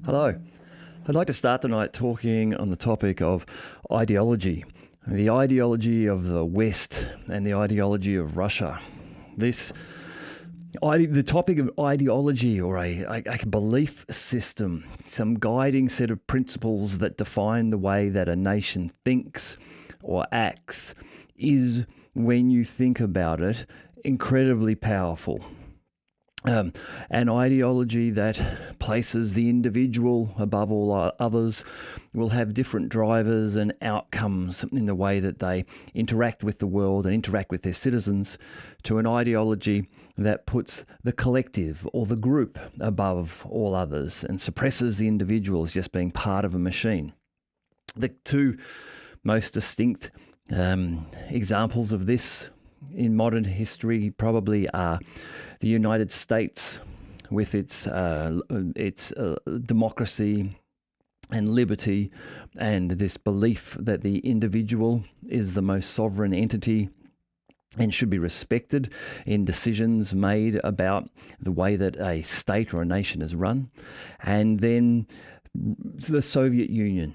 Hello. I'd like to start tonight talking on the topic of ideology, the ideology of the West and the ideology of Russia. The topic of ideology, or a belief system, some guiding set of principles that define the way that a nation thinks or acts, is, when you think about it, incredibly powerful. An ideology that places the individual above all others will have different drivers and outcomes in the way that they interact with the world and interact with their citizens, to an ideology that puts the collective or the group above all others and suppresses the individual as just being part of a machine. The two most distinct examples of this in modern history probably are the United States with its democracy and liberty, and this belief that the individual is the most sovereign entity and should be respected in decisions made about the way that a state or a nation is run. And then the Soviet Union,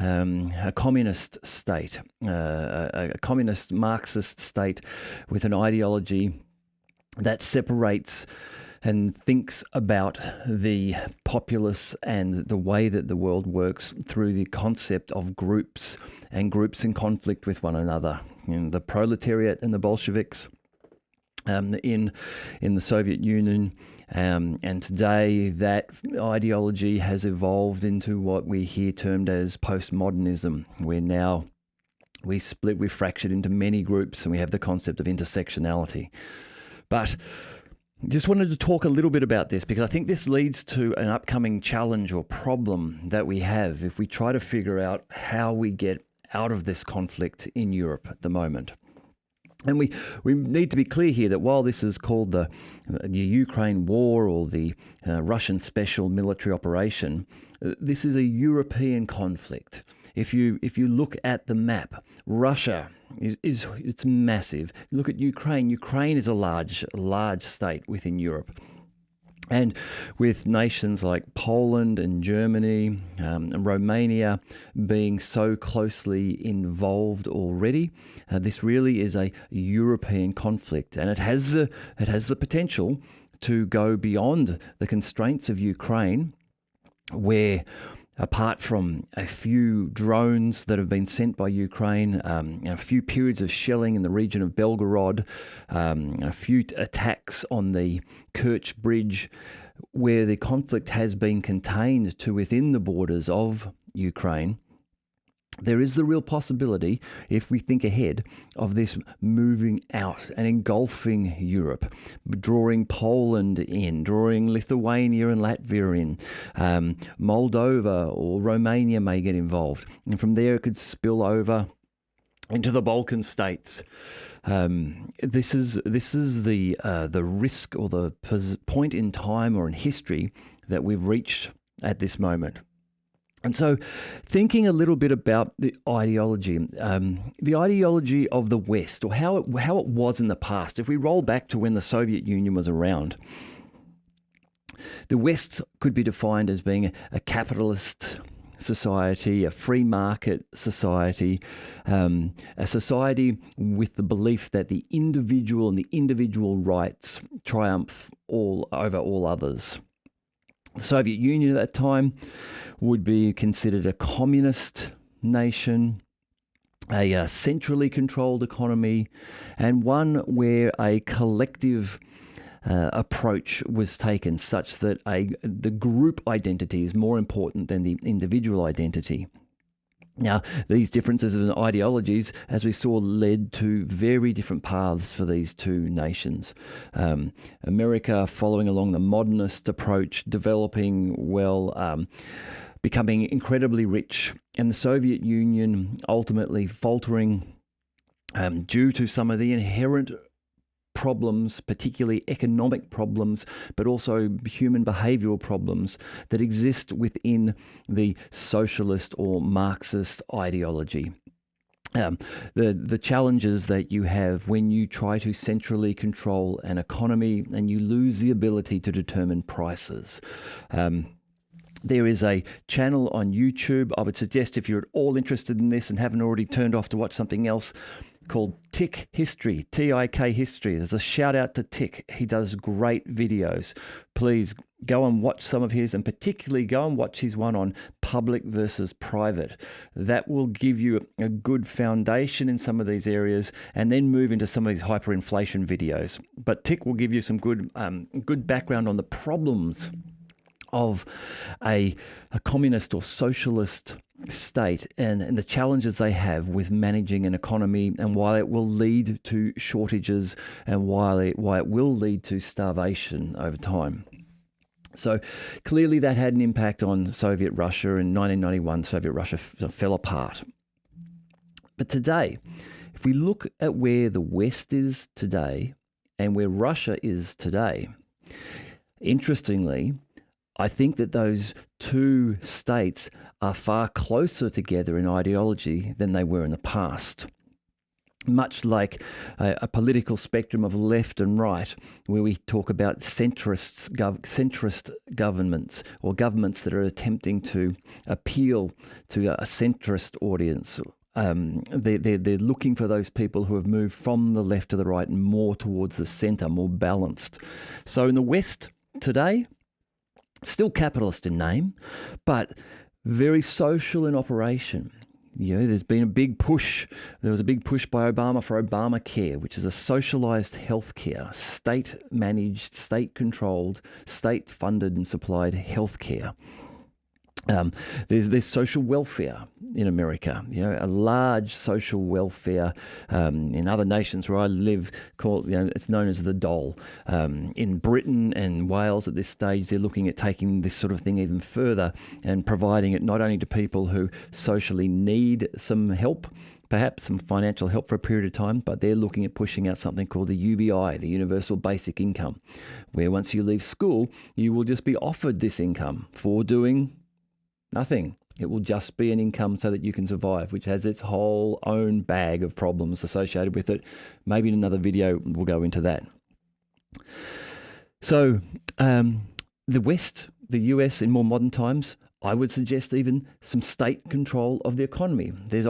a communist state, a communist Marxist state with an ideology that separates and thinks about the populace and the way that the world works through the concept of groups and groups in conflict with one another. The proletariat and the Bolsheviks in the Soviet Union, and today that ideology has evolved into what we hear termed as postmodernism, where now we're fractured into many groups, and we have the concept of intersectionality. But just wanted to talk a little bit about this, because I think this leads to an upcoming challenge or problem that we have if we try to figure out how we get out of this conflict in Europe at the moment. And we need to be clear here that while this is called the Ukraine war or the Russian special military operation, this is a European conflict. If you look at the map, Russia it's massive. Look at Ukraine. Ukraine is a large state within Europe. And with nations like Poland and Germany and Romania being so closely involved already, this really is a European conflict, and it has the potential to go beyond the constraints of Ukraine, where, apart from a few drones that have been sent by Ukraine, a few periods of shelling in the region of Belgorod, a few attacks on the Kerch Bridge, where the conflict has been contained to within the borders of Ukraine, there is the real possibility, if we think ahead, of this moving out and engulfing Europe, drawing Poland in, drawing Lithuania and Latvia in, Moldova or Romania may get involved, and from there it could spill over into the Balkan states. This is the risk, or the point in time or in history that we've reached at this moment. And so, thinking a little bit about the ideology of the West, or how it was in the past. If we roll back to when the Soviet Union was around, the West could be defined as being a capitalist society, a free market society, a society with the belief that the individual and the individual rights triumph over all others. The Soviet Union at that time would be considered a communist nation, a centrally controlled economy, and one where a collective approach was taken, such that the group identity is more important than the individual identity. Now, these differences in ideologies, as we saw, led to very different paths for these two nations. America following along the modernist approach, developing well, becoming incredibly rich, and the Soviet Union ultimately faltering due to some of the inherent problems, particularly economic problems, but also human behavioural problems that exist within the socialist or Marxist ideology. The challenges that you have when you try to centrally control an economy and you lose the ability to determine prices. There is a channel on YouTube. I would suggest, if you're at all interested in this and haven't already turned off to watch something else, called Tick History, T-I-K History. There's a shout out to Tick. He does great videos. Please go and watch some of his, and particularly go and watch his one on public versus private. That will give you a good foundation in some of these areas, and then move into some of these hyperinflation videos. But Tick will give you some good background on the problems of a communist or socialist state, and the challenges they have with managing an economy, and why it will lead to shortages, and why it will lead to starvation over time. So clearly that had an impact on Soviet Russia. In 1991, Soviet Russia fell apart. But today, if we look at where the West is today and where Russia is today, interestingly, I think that those two states are far closer together in ideology than they were in the past. Much like a political spectrum of left and right, where we talk about centrist governments, or governments that are attempting to appeal to a centrist audience. They're looking for those people who have moved from the left to the right and more towards the centre, more balanced. So in the West today, still capitalist in name, but very social in operation. You know, there's been a big push. There was a big push by Obama for Obamacare, which is a socialised healthcare, state-managed, state-controlled, state-funded and supplied healthcare. There's social welfare in America, you know, a large social welfare. In other nations where I live, it's known as the dole. In Britain and Wales at this stage, they're looking at taking this sort of thing even further and providing it not only to people who socially need some help, perhaps some financial help for a period of time, but they're looking at pushing out something called the UBI, the Universal Basic Income, where once you leave school, you will just be offered this income for doing nothing. It will just be an income so that you can survive, which has its whole own bag of problems associated with it. Maybe in another video we'll go into that. So the West, the US in more modern times, I would suggest even some state control of the economy. There's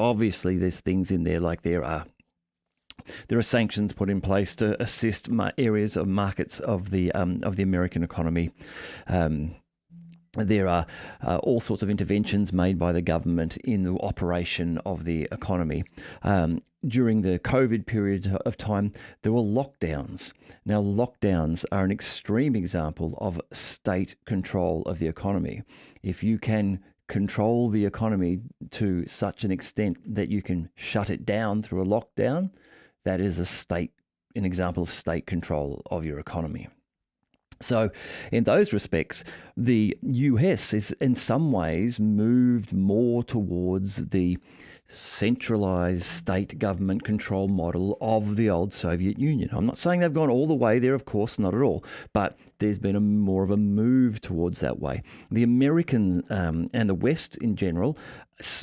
things in there like there are sanctions put in place to assist areas of markets of the American economy. There are all sorts of interventions made by the government in the operation of the economy. During the COVID period of time, there were lockdowns. Now, lockdowns are an extreme example of state control of the economy. If you can control the economy to such an extent that you can shut it down through a lockdown, that is an example of state control of your economy. So in those respects, the US is in some ways moved more towards the centralized state government control model of the old Soviet Union. I'm not saying they've gone all the way there, of course, not at all, but there's been more of a move towards that way. The American and the West in general,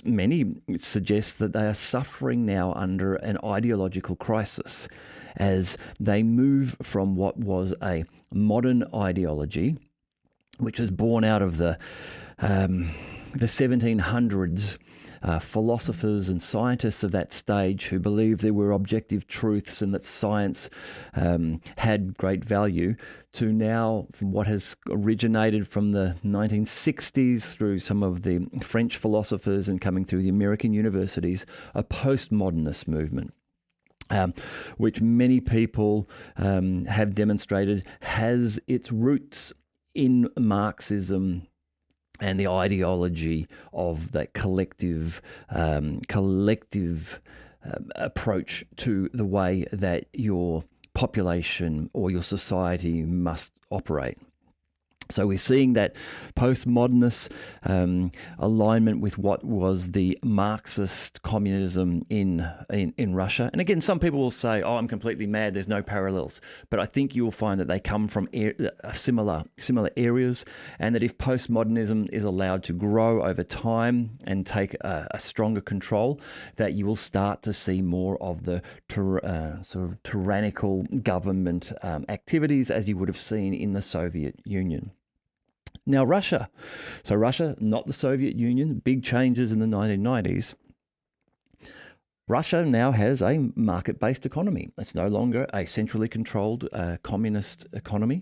many suggest that they are suffering now under an ideological crisis as they move from what was a modern ideology, which was born out of the 1700s, philosophers and scientists of that stage who believed there were objective truths and that science had great value, to now from what has originated from the 1960s through some of the French philosophers and coming through the American universities, a postmodernist movement. Which many people have demonstrated has its roots in Marxism and the ideology of that collective approach to the way that your population or your society must operate. So we're seeing that postmodernist alignment with what was the Marxist communism in Russia. And again, some people will say, "Oh, I'm completely mad. There's no parallels." But I think you will find that they come from similar areas, and that if postmodernism is allowed to grow over time and take a stronger control, that you will start to see more of the sort of tyrannical government activities as you would have seen in the Soviet Union. Now, Russia, not the Soviet Union, big changes in the 1990s. Russia now has a market-based economy. It's no longer a centrally controlled communist economy.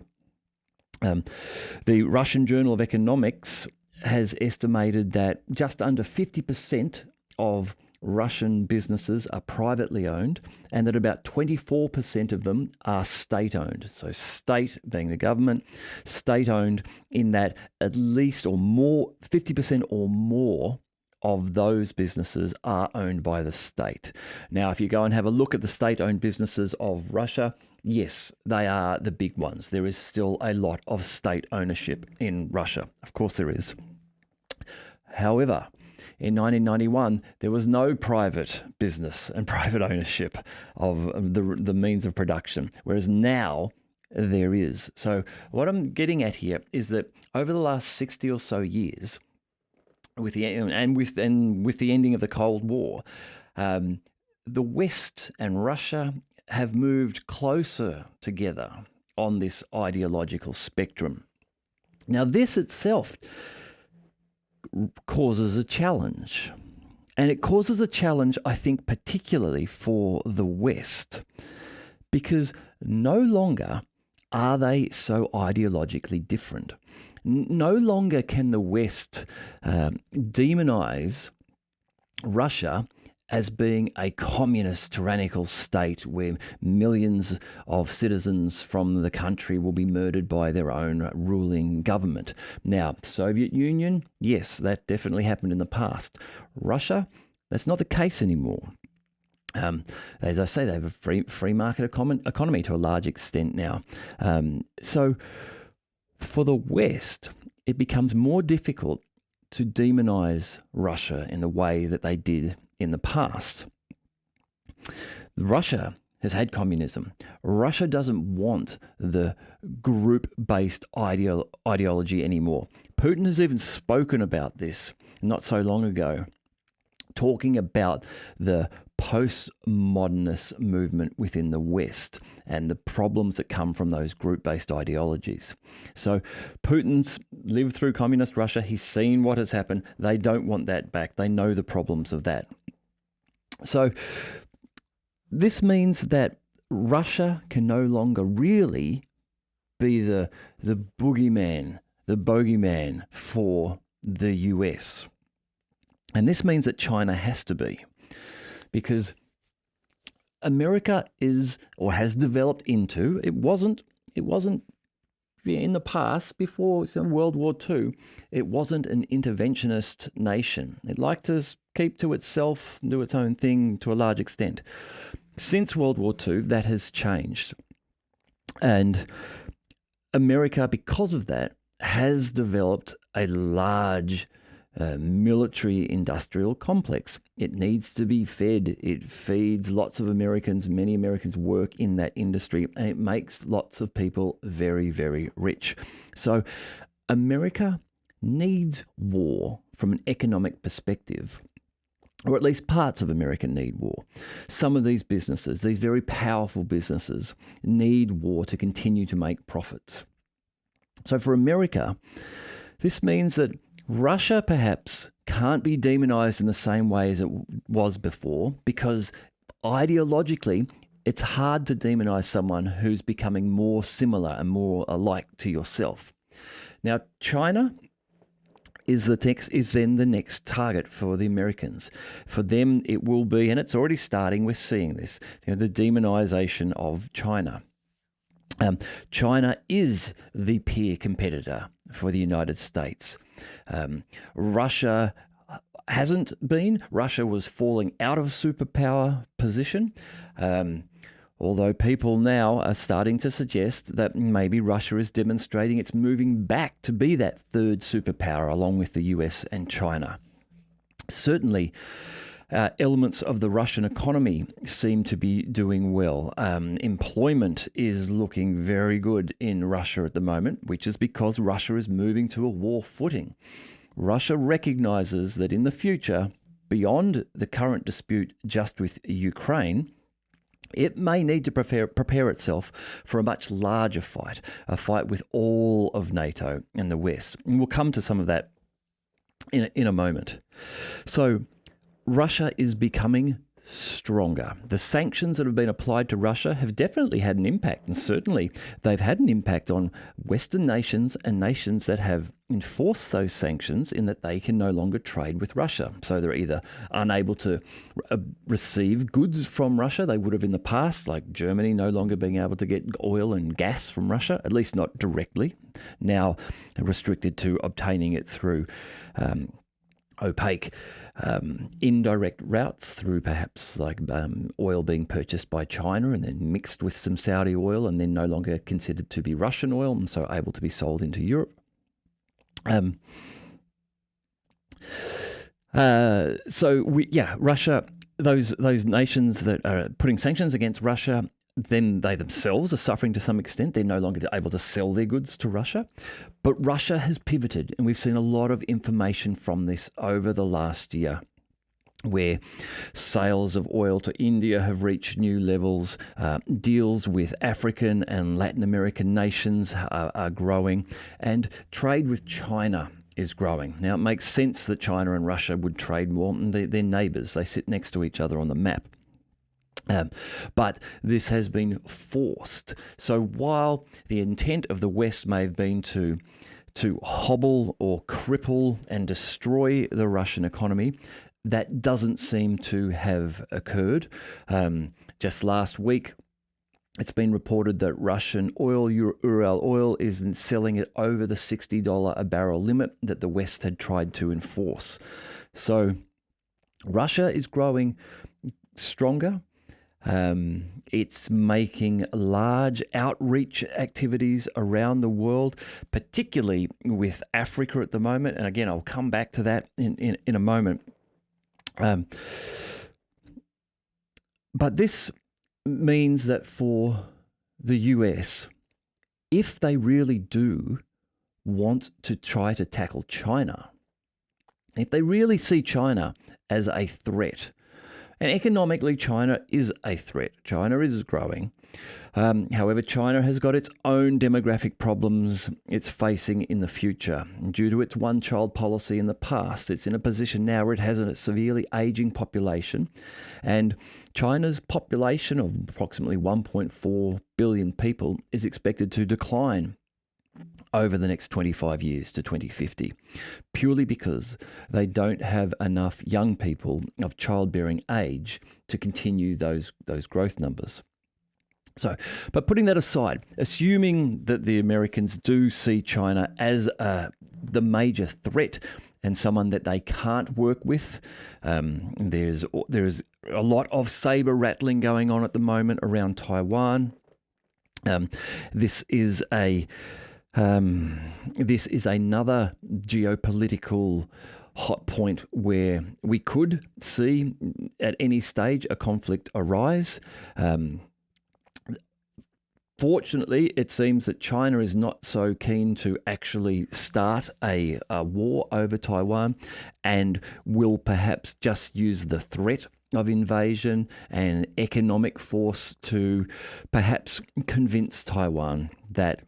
The Russian Journal of Economics has estimated that just under 50% of Russian businesses are privately owned, and that about 24% of them are state-owned. So state being the government, state-owned in that at least or more, 50% or more of those businesses are owned by the state. Now, if you go and have a look at the state-owned businesses of Russia, yes, they are the big ones. There is still a lot of state ownership in Russia. Of course there is. However, in 1991, there was no private business and private ownership of the means of production, whereas now there is. So what I'm getting at here is that over the last 60 or so years, with the ending of the Cold War, the West and Russia have moved closer together on this ideological spectrum. Now, this itself causes a challenge. And it causes a challenge, I think, particularly for the West, because no longer are they so ideologically different. No longer can the West demonize Russia as being a communist tyrannical state where millions of citizens from the country will be murdered by their own ruling government. Now, Soviet Union, yes, that definitely happened in the past. Russia, that's not the case anymore. As I say, they have a free market economy to a large extent now. So for the West, it becomes more difficult to demonize Russia in the way that they did in the past. Russia has had communism. Russia doesn't want the group-based ideology anymore. Putin has even spoken about this not so long ago, talking about the postmodernist movement within the West and the problems that come from those group-based ideologies. So Putin's lived through communist Russia. He's seen what has happened. They don't want that back. They know the problems of that. So this means that Russia can no longer really be the boogeyman, the bogeyman for the US. And this means that China has to be, because America is or has developed into, it wasn't in the past, before World War II, it wasn't an interventionist nation. It liked to keep to itself, do its own thing to a large extent. Since World War II, that has changed. And America, because of that, has developed a large military industrial complex. It needs to be fed. It feeds lots of Americans. Many Americans work in that industry, and it makes lots of people very, very rich. So America needs war from an economic perspective, or at least parts of America need war. Some of these businesses, these very powerful businesses, need war to continue to make profits. So for America, this means that Russia perhaps can't be demonized in the same way as it was before, because ideologically, it's hard to demonize someone who's becoming more similar and more alike to yourself. Now, China is then the next target for the Americans. For them, it will be, and it's already starting, we're seeing this, the demonization of China. China is the peer competitor for the United States. Russia hasn't been. Russia was falling out of superpower position, although people now are starting to suggest that maybe Russia is demonstrating it's moving back to be that third superpower along with the US and China. Certainly, elements of the Russian economy seem to be doing well. Employment is looking very good in Russia at the moment, which is because Russia is moving to a war footing. Russia recognizes that in the future, beyond the current dispute just with Ukraine, it may need to prepare itself for a much larger fight, a fight with all of NATO and the West. And we'll come to some of that in a moment. So Russia is becoming stronger. The sanctions that have been applied to Russia have definitely had an impact, and certainly they've had an impact on Western nations and nations that have enforced those sanctions in that they can no longer trade with Russia. So they're either unable to receive goods from Russia they would have in the past, like Germany no longer being able to get oil and gas from Russia, at least not directly, now restricted to obtaining it through opaque indirect routes, through perhaps like oil being purchased by China and then mixed with some Saudi oil and then no longer considered to be Russian oil and so able to be sold into Europe. Russia, those nations that are putting sanctions against Russia, then they themselves are suffering to some extent. They're no longer able to sell their goods to Russia. But Russia has pivoted, and we've seen a lot of information from this over the last year, where sales of oil to India have reached new levels, deals with African and Latin American nations are growing, and trade with China is growing. Now, it makes sense that China and Russia would trade more. They're neighbours. They sit next to each other on the map. But this has been forced. So while the intent of the West may have been to hobble or cripple and destroy the Russian economy, that doesn't seem to have occurred. Just last week, it's been reported that Russian oil, Ural oil, is selling at over the $60 a barrel limit that the West had tried to enforce. So Russia is growing stronger. It's making large outreach activities around the world, particularly with Africa at the moment. And again, I'll come back to that in a moment. But this means that for the US, if they really do want to try to tackle China, if they really see China as a threat, and economically, China is a threat. China is growing. However, China has got its own demographic problems it's facing in the future. Due to its one-child policy in the past, it's in a position now where it has a severely aging population. And China's population of approximately 1.4 billion people is expected to decline over the next 25 years to 2050, purely because they don't have enough young people of childbearing age to continue those growth numbers. So, but putting that aside, assuming that the Americans do see China as the major threat and someone that they can't work with, there's a lot of saber rattling going on at the moment around Taiwan. This is another geopolitical hot point where we could see at any stage a conflict arise. Fortunately, it seems that China is not so keen to actually start a war over Taiwan and will perhaps just use the threat of invasion and economic force to perhaps convince Taiwan that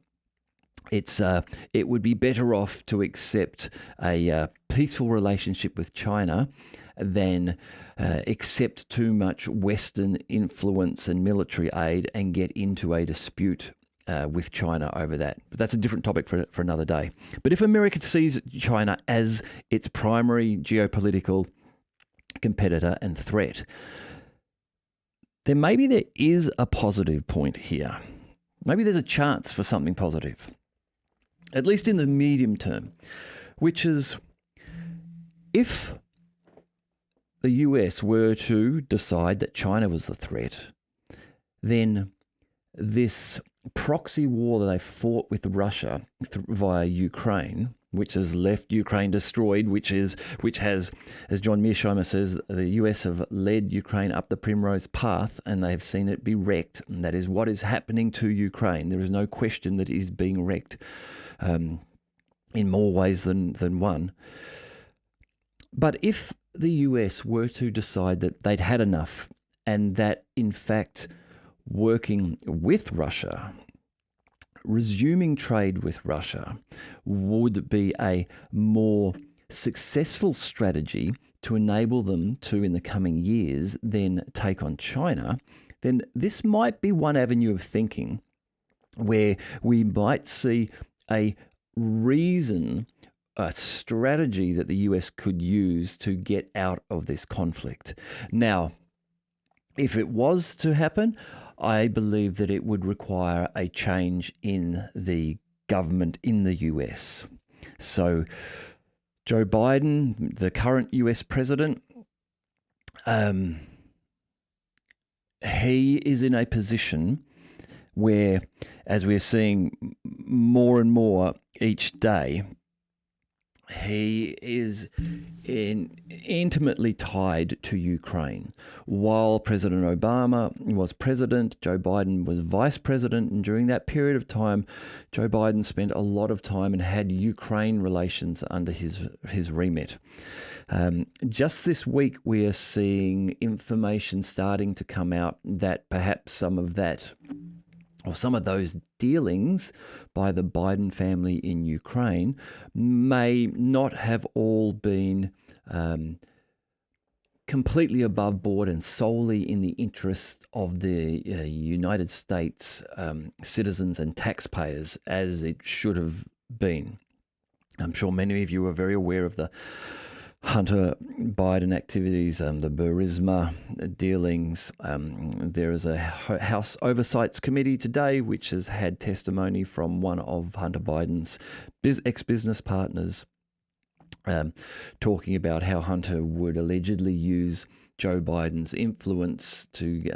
it would be better off to accept a peaceful relationship with China than accept too much Western influence and military aid and get into a dispute with China over that. But that's a different topic for another day. But if America sees China as its primary geopolitical competitor and threat, then maybe there is a positive point here. Maybe there's a chance for something positive, at least in the medium term, which is if the US were to decide that China was the threat, then this proxy war that they fought with Russia via Ukraine, which has left Ukraine destroyed, which has, as John Mearsheimer says, the US have led Ukraine up the primrose path and they have seen it be wrecked. And that is what is happening to Ukraine. There is no question that it is being wrecked in more ways than one. But if the US were to decide that they'd had enough and that, in fact, working with Russia, resuming trade with Russia, would be a more successful strategy to enable them to, in the coming years, then take on China, then this might be one avenue of thinking where we might see a reason, a strategy that the US could use to get out of this conflict. Now, if it was to happen, I believe that it would require a change in the government in the US. So Joe Biden, the current US president, he is in a position where, as we're seeing more and more each day, he is intimately tied to Ukraine. While President Obama was president, Joe Biden was vice president, and during that period of time, Joe Biden spent a lot of time and had Ukraine relations under his remit. Just this week, we are seeing information starting to come out that perhaps some of that, or some of those dealings by the Biden family in Ukraine may not have all been completely above board and solely in the interest of the United States citizens and taxpayers, as it should have been. I'm sure many of you are very aware of the Hunter Biden activities, the Burisma dealings. There is a House Oversight Committee today which has had testimony from one of Hunter Biden's ex-business partners, talking about how Hunter would allegedly use Joe Biden's influence to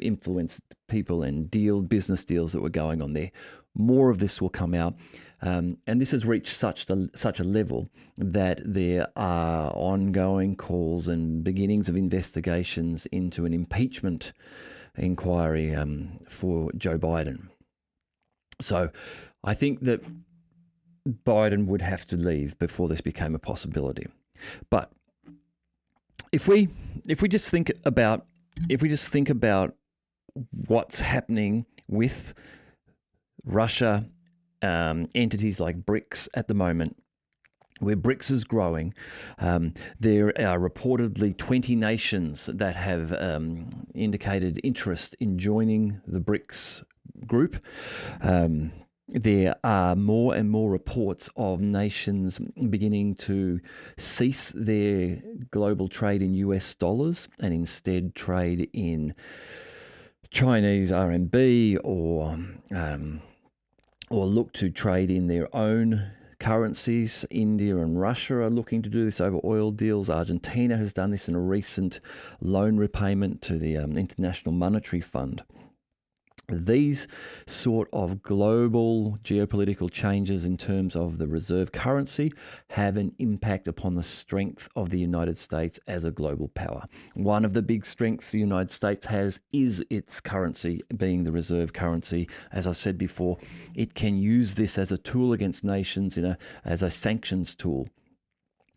influence people and business deals that were going on there. More of this will come out. And this has reached such a level that there are ongoing calls and beginnings of investigations into an impeachment inquiry for Joe Biden. So I think that Biden would have to leave before this became a possibility. But if we just think about what's happening with Russia, entities like BRICS at the moment, where BRICS is growing, there are reportedly 20 nations that have indicated interest in joining the BRICS group. There are more and more reports of nations beginning to cease their global trade in US dollars and instead trade in Chinese RMB or look to trade in their own currencies. India and Russia are looking to do this over oil deals. Argentina has done this in a recent loan repayment to the International Monetary Fund. These sort of global geopolitical changes in terms of the reserve currency have an impact upon the strength of the United States as a global power. One of the big strengths the United States has is its currency being the reserve currency. As I said before, it can use this as a tool against nations, as a sanctions tool.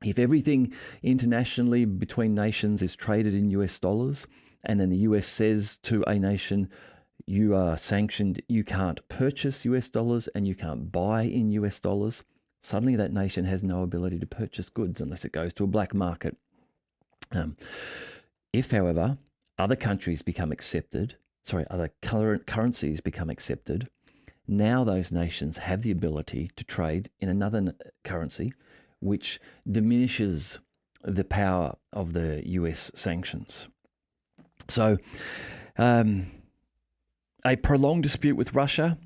If everything internationally between nations is traded in US dollars, and then the US says to a nation, you are sanctioned, you can't purchase US dollars and you can't buy in US dollars, suddenly that nation has no ability to purchase goods unless it goes to a black market. If, however, other countries become accepted, other currencies become accepted, now those nations have the ability to trade in another currency, which diminishes the power of the US sanctions. So, a prolonged dispute with Russia,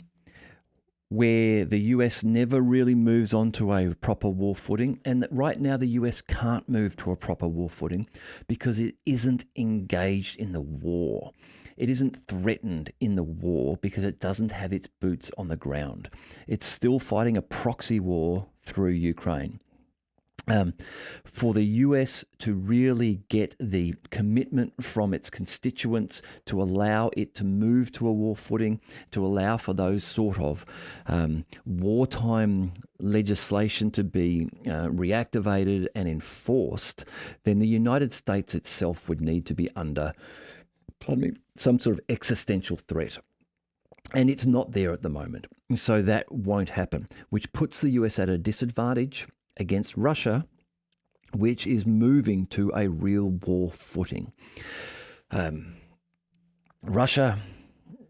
where the US never really moves on to a proper war footing, and that right now the US can't move to a proper war footing because it isn't engaged in the war. It isn't threatened in the war because it doesn't have its boots on the ground. It's still fighting a proxy war through Ukraine. For the US to really get the commitment from its constituents to allow it to move to a war footing, to allow for those sort of wartime legislation to be reactivated and enforced, then the United States itself would need to be under some sort of existential threat. And it's not there at the moment. So that won't happen, which puts the US at a disadvantage against Russia, which is moving to a real war footing. Russia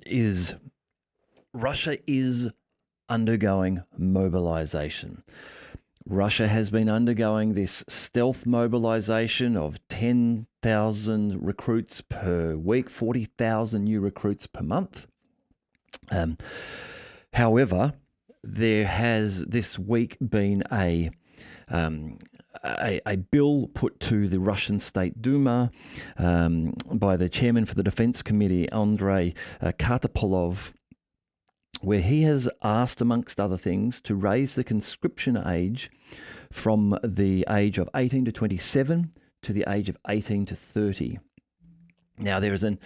is undergoing mobilization. Russia has been undergoing this stealth mobilization of 10,000 recruits per week, 40,000 new recruits per month. However, there has this week been a bill put to the Russian State Duma by the chairman for the Defense Committee, Andrei Kartapolov, where he has asked, amongst other things, to raise the conscription age from the age of 18 to 27 to the age of 18 to 30. Now, there is an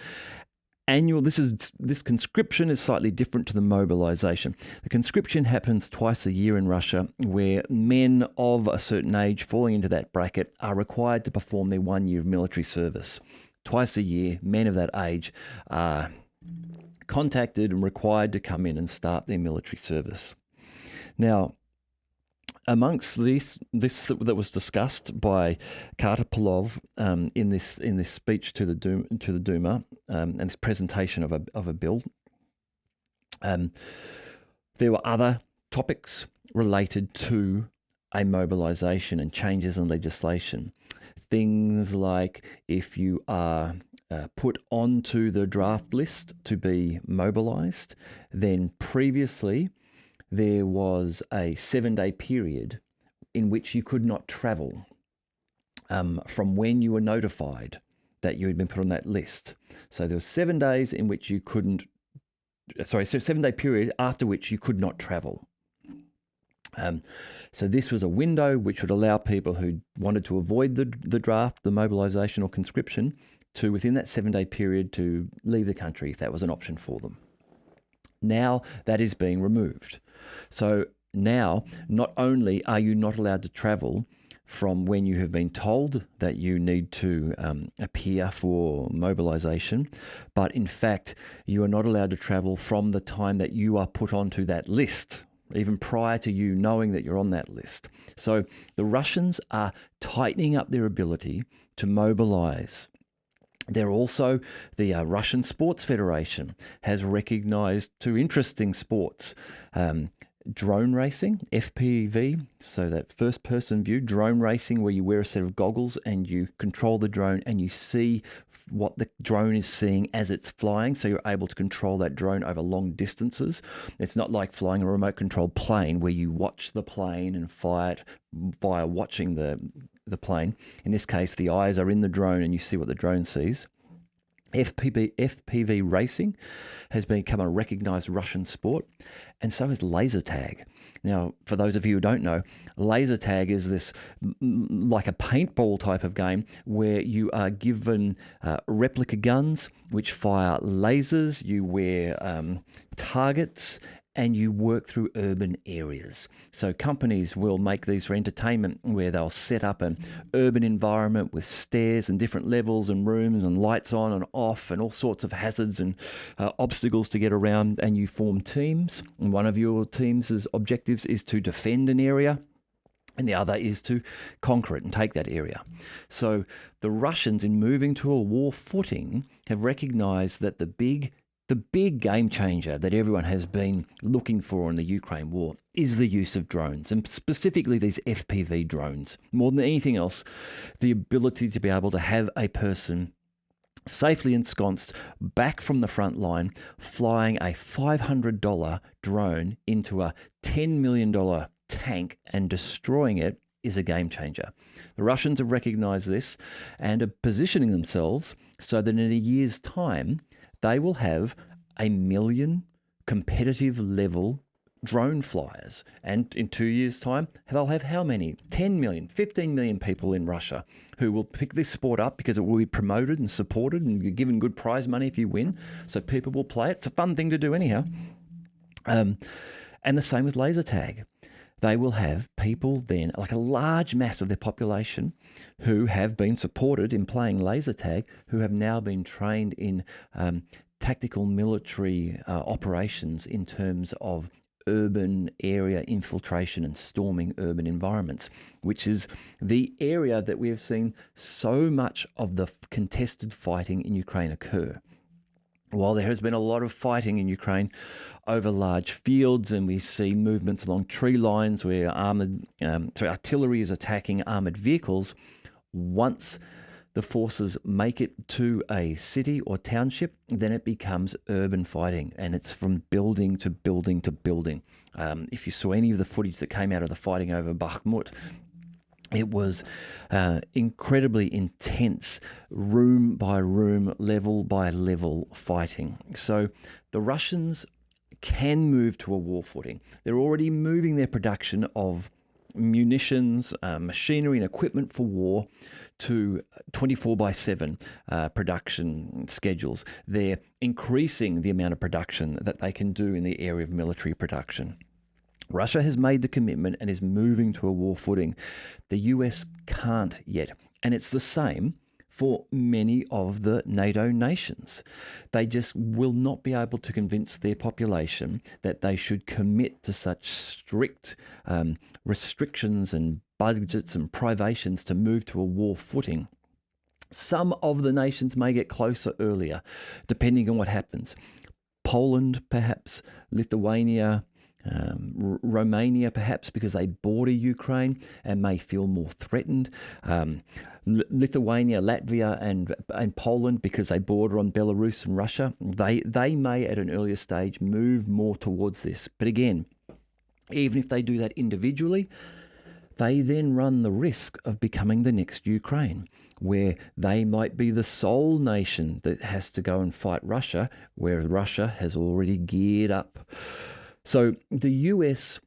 annual, this conscription is slightly different to the mobilization. The conscription happens twice a year in Russia, where men of a certain age falling into that bracket are required to perform their 1 year of military service. Twice a year, men of that age are contacted and required to come in and start their military service. Now, amongst this that was discussed by Kartapolov in this speech to the Duma and this presentation of a bill, there were other topics related to a mobilization and changes in legislation. Things like if you are put onto the draft list to be mobilized, then previously there was a 7-day period in which you could not travel from when you were notified that you had been put on that list. So there was 7 days in which you couldn't, so 7-day period after which you could not travel. So this was a window which would allow people who wanted to avoid the draft, the mobilization or conscription, to within that 7-day period to leave the country if that was an option for them. Now that is being removed. So now not only are you not allowed to travel from when you have been told that you need to appear for mobilization, but in fact you are not allowed to travel from the time that you are put onto that list, even prior to you knowing that you're on that list. So the Russians are tightening up their ability to mobilize. They're also, the Russian Sports Federation has recognized two interesting sports, drone racing, FPV, so that first-person view, drone racing where you wear a set of goggles and you control the drone and you see what the drone is seeing as it's flying, so you're able to control that drone over long distances. It's not like flying a remote-controlled plane where you watch the plane and fly it via watching the plane. In this case, the eyes are in the drone and you see what the drone sees. FPV racing has become a recognized Russian sport, and so is laser tag. Now, for those of you who don't know, laser tag is this like a paintball type of game where you are given replica guns which fire lasers, you wear targets, and you work through urban areas. So companies will make these for entertainment where they'll set up an urban environment with stairs and different levels and rooms and lights on and off and all sorts of hazards and obstacles to get around, and you form teams. And one of your team's objectives is to defend an area, and the other is to conquer it and take that area. So the Russians, in moving to a war footing, have recognized that the big game changer that everyone has been looking for in the Ukraine war is the use of drones, and specifically these FPV drones. More than anything else, the ability to be able to have a person safely ensconced back from the front line, flying a $500 drone into a $10 million tank and destroying it is a game changer. The Russians have recognized this and are positioning themselves so that in a year's time, they will have 1 million competitive level drone flyers. And in 2 years' time, they'll have how many? 10 million, 15 million people in Russia who will pick this sport up because it will be promoted and supported and you're given good prize money if you win. So people will play it. It's a fun thing to do anyhow. And the same with laser tag. they will have people then, like a large mass of their population, who have been supported in playing laser tag, who have now been trained in tactical military operations in terms of urban area infiltration and storming urban environments, which is the area that we have seen so much of the contested fighting in Ukraine occur. While there has been a lot of fighting in Ukraine over large fields, and we see movements along tree lines where artillery is attacking armoured vehicles, once the forces make it to a city or township, then it becomes urban fighting, and it's from building to building to building. If you saw any of the footage that came out of the fighting over Bakhmut, it was incredibly intense, room by room, level by level fighting. So the Russians can move to a war footing. They're already moving their production of munitions, machinery and equipment for war to 24/7 production schedules. They're increasing the amount of production that they can do in the area of military production. Russia has made the commitment and is moving to a war footing. The US can't yet. And it's the same for many of the NATO nations. They just will not be able to convince their population that they should commit to such strict restrictions and budgets and privations to move to a war footing. Some of the nations may get closer earlier, depending on what happens. Poland, perhaps, Lithuania, Romania, perhaps, because they border Ukraine and may feel more threatened. Lithuania, Latvia, and Poland, because they border on Belarus and Russia, they may at an earlier stage move more towards this. But again, even if they do that individually, they then run the risk of becoming the next Ukraine, where they might be the sole nation that has to go and fight Russia, where Russia has already geared up. So the US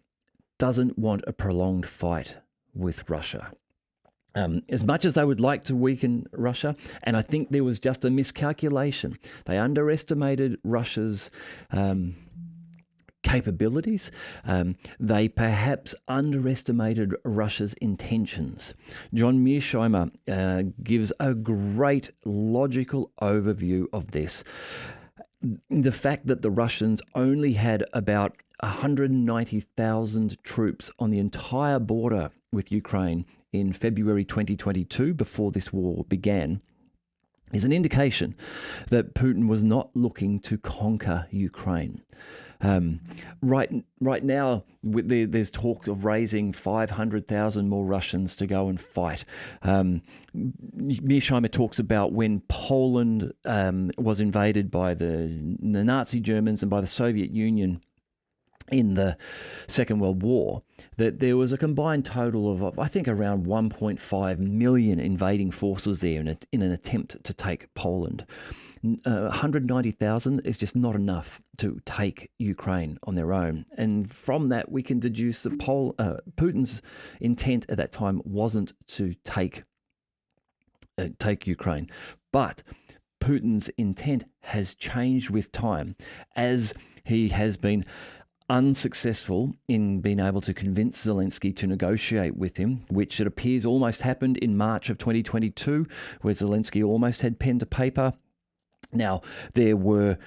doesn't want a prolonged fight with Russia. As much as they would like to weaken Russia, and I think there was just a miscalculation. They underestimated Russia's capabilities. They perhaps underestimated Russia's intentions. John Mearsheimer gives a great logical overview of this. The fact that the Russians only had about 190,000 troops on the entire border with Ukraine in February 2022, before this war began, is an indication that Putin was not looking to conquer Ukraine. Right now, there's talk of raising 500,000 more Russians to go and fight. Mearsheimer talks about when Poland was invaded by the Nazi Germans and by the Soviet Union in the Second World War, that there was a combined total of, I think, around 1.5 million invading forces there in an attempt to take Poland. 190,000 is just not enough to take Ukraine on their own. And from that, we can deduce that Putin's intent at that time wasn't to take Ukraine. But Putin's intent has changed with time, as he has been unsuccessful in being able to convince Zelensky to negotiate with him, which it appears almost happened in March of 2022, where Zelensky almost had pen to paper. Now, that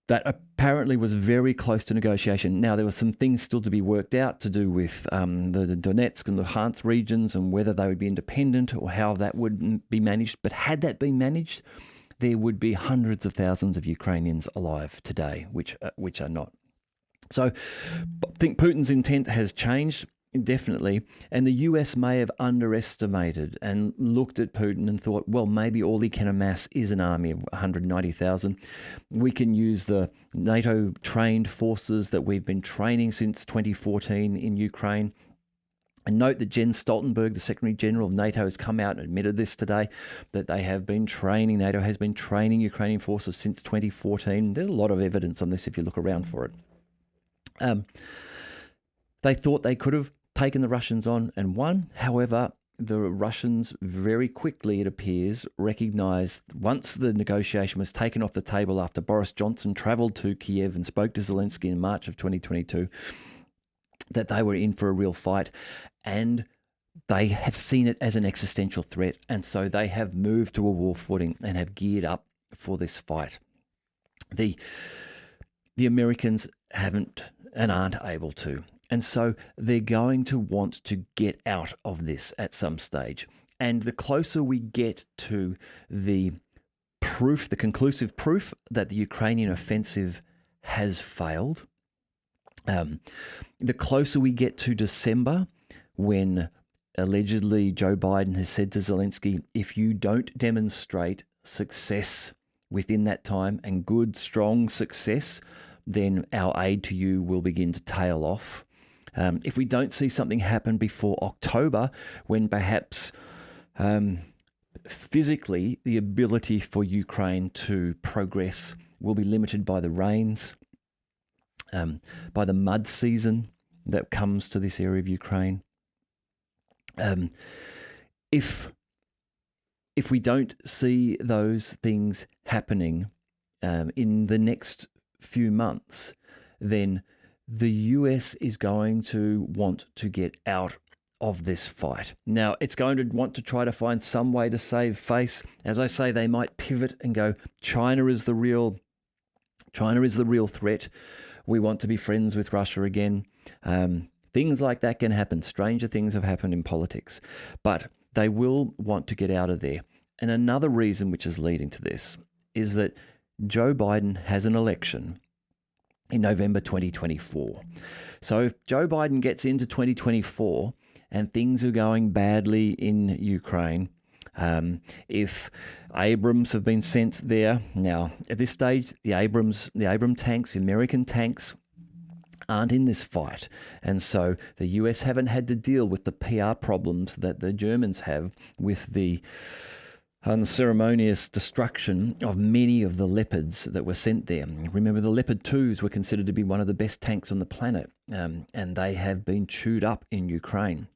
apparently was very close to negotiation. Now, there were some things still to be worked out to do with the Donetsk and Luhansk regions and whether they would be independent or how that would be managed. But had that been managed, there would be hundreds of thousands of Ukrainians alive today, which are not. So I think Putin's intent has changed, definitely, and the US may have underestimated and looked at Putin and thought, well, maybe all he can amass is an army of 190,000. We can use the NATO-trained forces that we've been training since 2014 in Ukraine. And note that Jens Stoltenberg, the Secretary General of NATO, has come out and admitted this today, that they have been training, NATO has been training Ukrainian forces since 2014. There's a lot of evidence on this if you look around for it. They thought they could have taken the Russians on and won. However, the Russians very quickly, it appears, recognized, once the negotiation was taken off the table after Boris Johnson traveled to Kiev and spoke to Zelensky in March of 2022, that they were in for a real fight, and they have seen it as an existential threat, and so they have moved to a war footing and have geared up for this fight. The Americans haven't and aren't able to, and so they're going to want to get out of this at some stage. And the closer we get to the conclusive proof that the Ukrainian offensive has failed, the closer we get to December, when allegedly Joe Biden has said to Zelensky, if you don't demonstrate success within that time, and good, strong success, then our aid to you will begin to tail off. If we don't see something happen before October, when perhaps physically the ability for Ukraine to progress will be limited by the rains, by the mud season that comes to this area of Ukraine. If we don't see those things happening in the next few months, then the US is going to want to get out of this fight. Now, it's going to want to try to find some way to save face. As I say, they might pivot and go, China is the real threat. We want to be friends with Russia again. Things like that can happen. Stranger things have happened in politics. But they will want to get out of there. And another reason which is leading to this is that Joe Biden has an election in November 2024. So if Joe Biden gets into 2024 and things are going badly in Ukraine, if Abrams have been sent there, now at this stage, the Abram tanks, the American tanks, aren't in this fight. And so the US haven't had to deal with the PR problems that the Germans have with the unceremonious destruction of many of the Leopards that were sent there. Remember, the Leopard 2s were considered to be one of the best tanks on the planet, and they have been chewed up in Ukraine.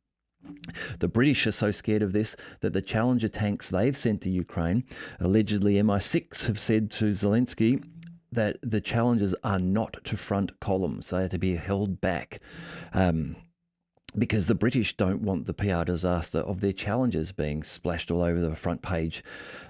The British are so scared of this that the Challenger tanks they've sent to Ukraine, allegedly MI6, have said to Zelensky that the Challengers are not to front columns. They are to be held back. Because the British don't want the PR disaster of their Challengers being splashed all over the front page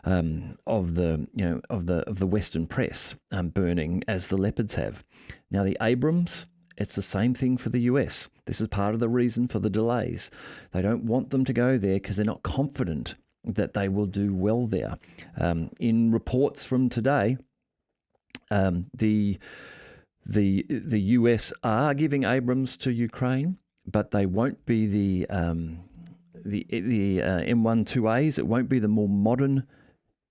of the Western press, burning as the Leopards have. Now the Abrams, it's the same thing for the US. This is part of the reason for the delays. They don't want them to go there because they're not confident that they will do well there. In reports from today, the US are giving Abrams to Ukraine, but they won't be the M12As. It won't be the more modern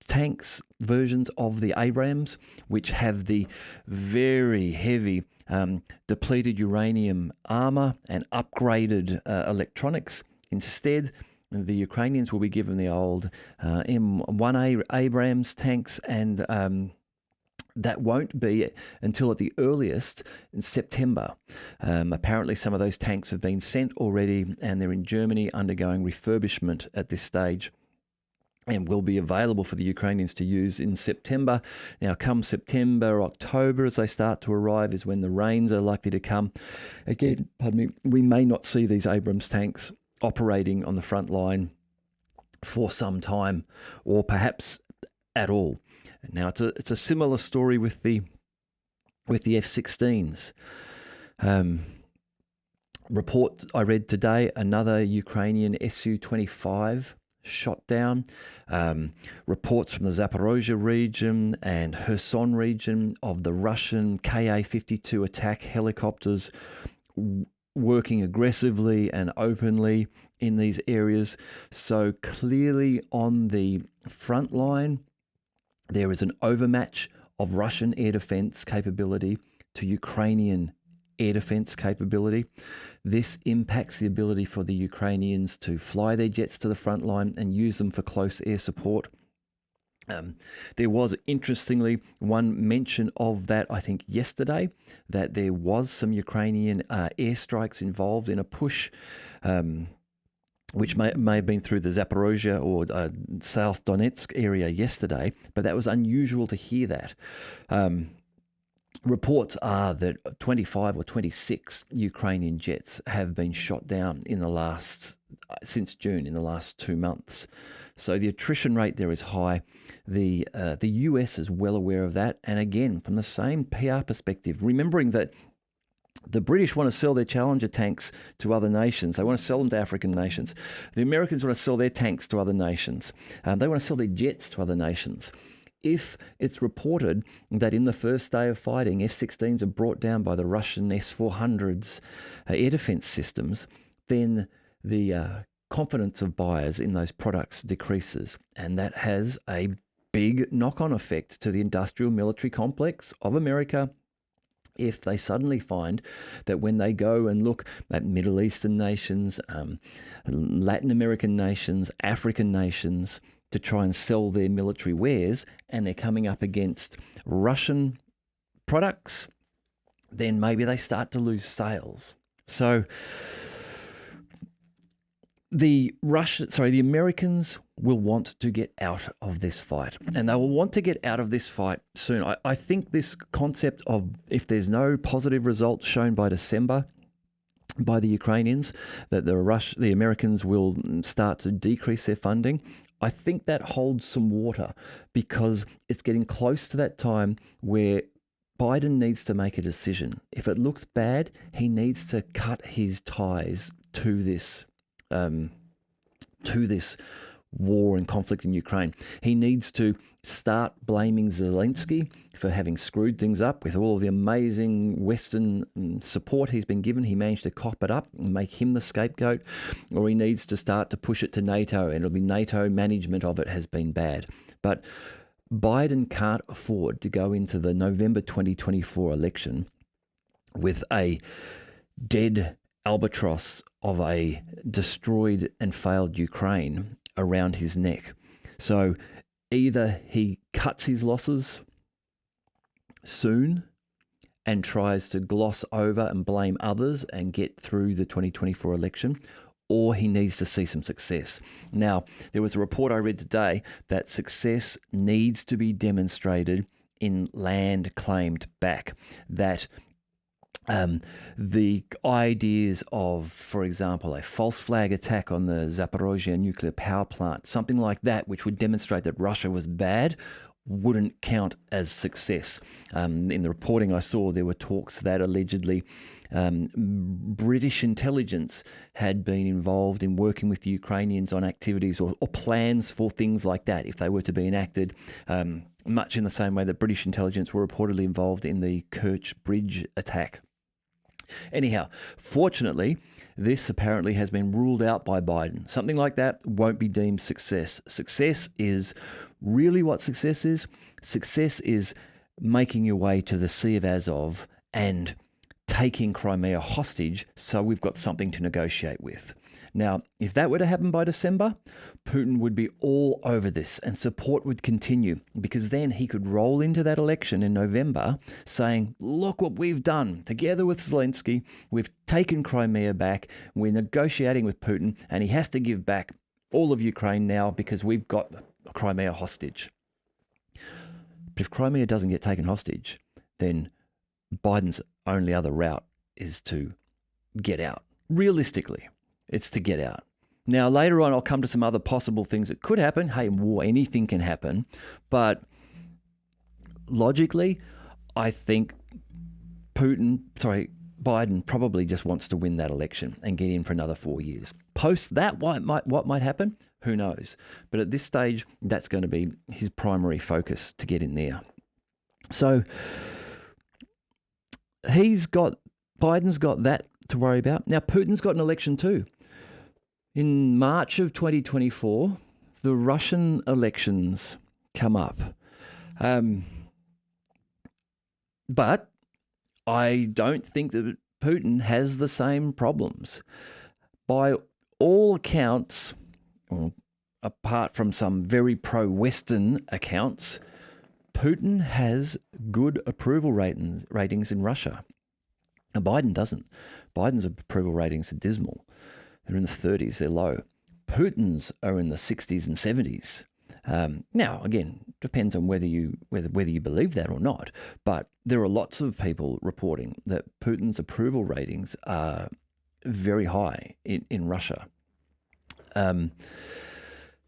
tanks versions of the Abrams, which have the very heavy depleted uranium armor and upgraded electronics. Instead, the Ukrainians will be given the old M1A Abrams tanks, and that won't be until at the earliest in September. Apparently some of those tanks have been sent already, and they're in Germany undergoing refurbishment at this stage, and will be available for the Ukrainians to use in September. Now, come September, October, as they start to arrive, is when the rains are likely to come. Again, we may not see these Abrams tanks operating on the front line for some time, or perhaps at all. Now, it's a similar story with the F-16s. Report I read today, another Ukrainian Su-25 shot down. Reports from the Zaporozhye region and Kherson region of the Russian Ka-52 attack helicopters working aggressively and openly in these areas. So clearly on the front line, there is an overmatch of Russian air defense capability to Ukrainian air defense capability. This impacts the ability for the Ukrainians to fly their jets to the front line and use them for close air support. There was, interestingly, one mention of that, I think, yesterday, that there was some Ukrainian airstrikes involved in a push, which may have been through the Zaporozhye or South Donetsk area yesterday, but that was unusual to hear that. Reports are that 25 or 26 Ukrainian jets have been shot down since June, in the last 2 months. So the attrition rate there is high. The US is well aware of that. And again, from the same PR perspective, remembering that the British want to sell their Challenger tanks to other nations. They want to sell them to African nations. The Americans want to sell their tanks to other nations. They want to sell their jets to other nations. If it's reported that in the first day of fighting, F-16s are brought down by the Russian S-400s air defense systems, then the confidence of buyers in those products decreases. And that has a big knock-on effect to the industrial military complex of America. If they suddenly find that when they go and look at Middle Eastern nations, Latin American nations, African nations, to try and sell their military wares, and they're coming up against Russian products, then maybe they start to lose sales. So the Americans will want to get out of this fight, and they will want to get out of this fight soon. I think this concept of, if there's no positive results shown by December by the Ukrainians, that the Americans will start to decrease their funding. I think that holds some water, because it's getting close to that time where Biden needs to make a decision. If it looks bad, he needs to cut his ties to this war and conflict in Ukraine. He needs to start blaming Zelensky for having screwed things up. With all of the amazing Western support he's been given, he managed to cop it up and make him the scapegoat. Or he needs to start to push it to NATO, and it'll be NATO management of it has been bad. But Biden can't afford to go into the November 2024 election with a dead albatross of a destroyed and failed Ukraine around his neck. So either he cuts his losses soon and tries to gloss over and blame others and get through the 2024 election, or he needs to see some success. Now, there was a report I read today that success needs to be demonstrated in land claimed back, that the ideas of, for example, a false flag attack on the Zaporozhye nuclear power plant, something like that, which would demonstrate that Russia was bad, wouldn't count as success. In the reporting I saw, there were talks that allegedly British intelligence had been involved in working with the Ukrainians on activities or plans for things like that, if they were to be enacted, much in the same way that British intelligence were reportedly involved in the Kerch Bridge attack. Anyhow, fortunately, this apparently has been ruled out by Biden. Something like that won't be deemed success. Success is really what success is. Success is making your way to the Sea of Azov and taking Crimea hostage, so we've got something to negotiate with. Now, if that were to happen by December, Putin would be all over this, and support would continue, because then he could roll into that election in November saying, look what we've done. Together with Zelensky, we've taken Crimea back, we're negotiating with Putin, and he has to give back all of Ukraine now because we've got Crimea hostage. But if Crimea doesn't get taken hostage, then Biden's only other route is to get out. Realistically, it's to get out. Now, later on, I'll come to some other possible things that could happen. Hey, in war, anything can happen. But logically, I think Biden probably just wants to win that election and get in for another 4 years. Post that, what might happen? Who knows? But at this stage, that's going to be his primary focus, to get in there. So Biden's got that to worry about. Now, Putin's got an election too. In March of 2024, the Russian elections come up. But I don't think that Putin has the same problems. By all accounts, apart from some very pro-Western accounts, Putin has good approval ratings in Russia. Now, Biden doesn't. Biden's approval ratings are dismal. They're in the 30s, they're low. Putin's are in the 60s and 70s. Now, again, depends on whether you believe that or not. But there are lots of people reporting that Putin's approval ratings are very high in Russia.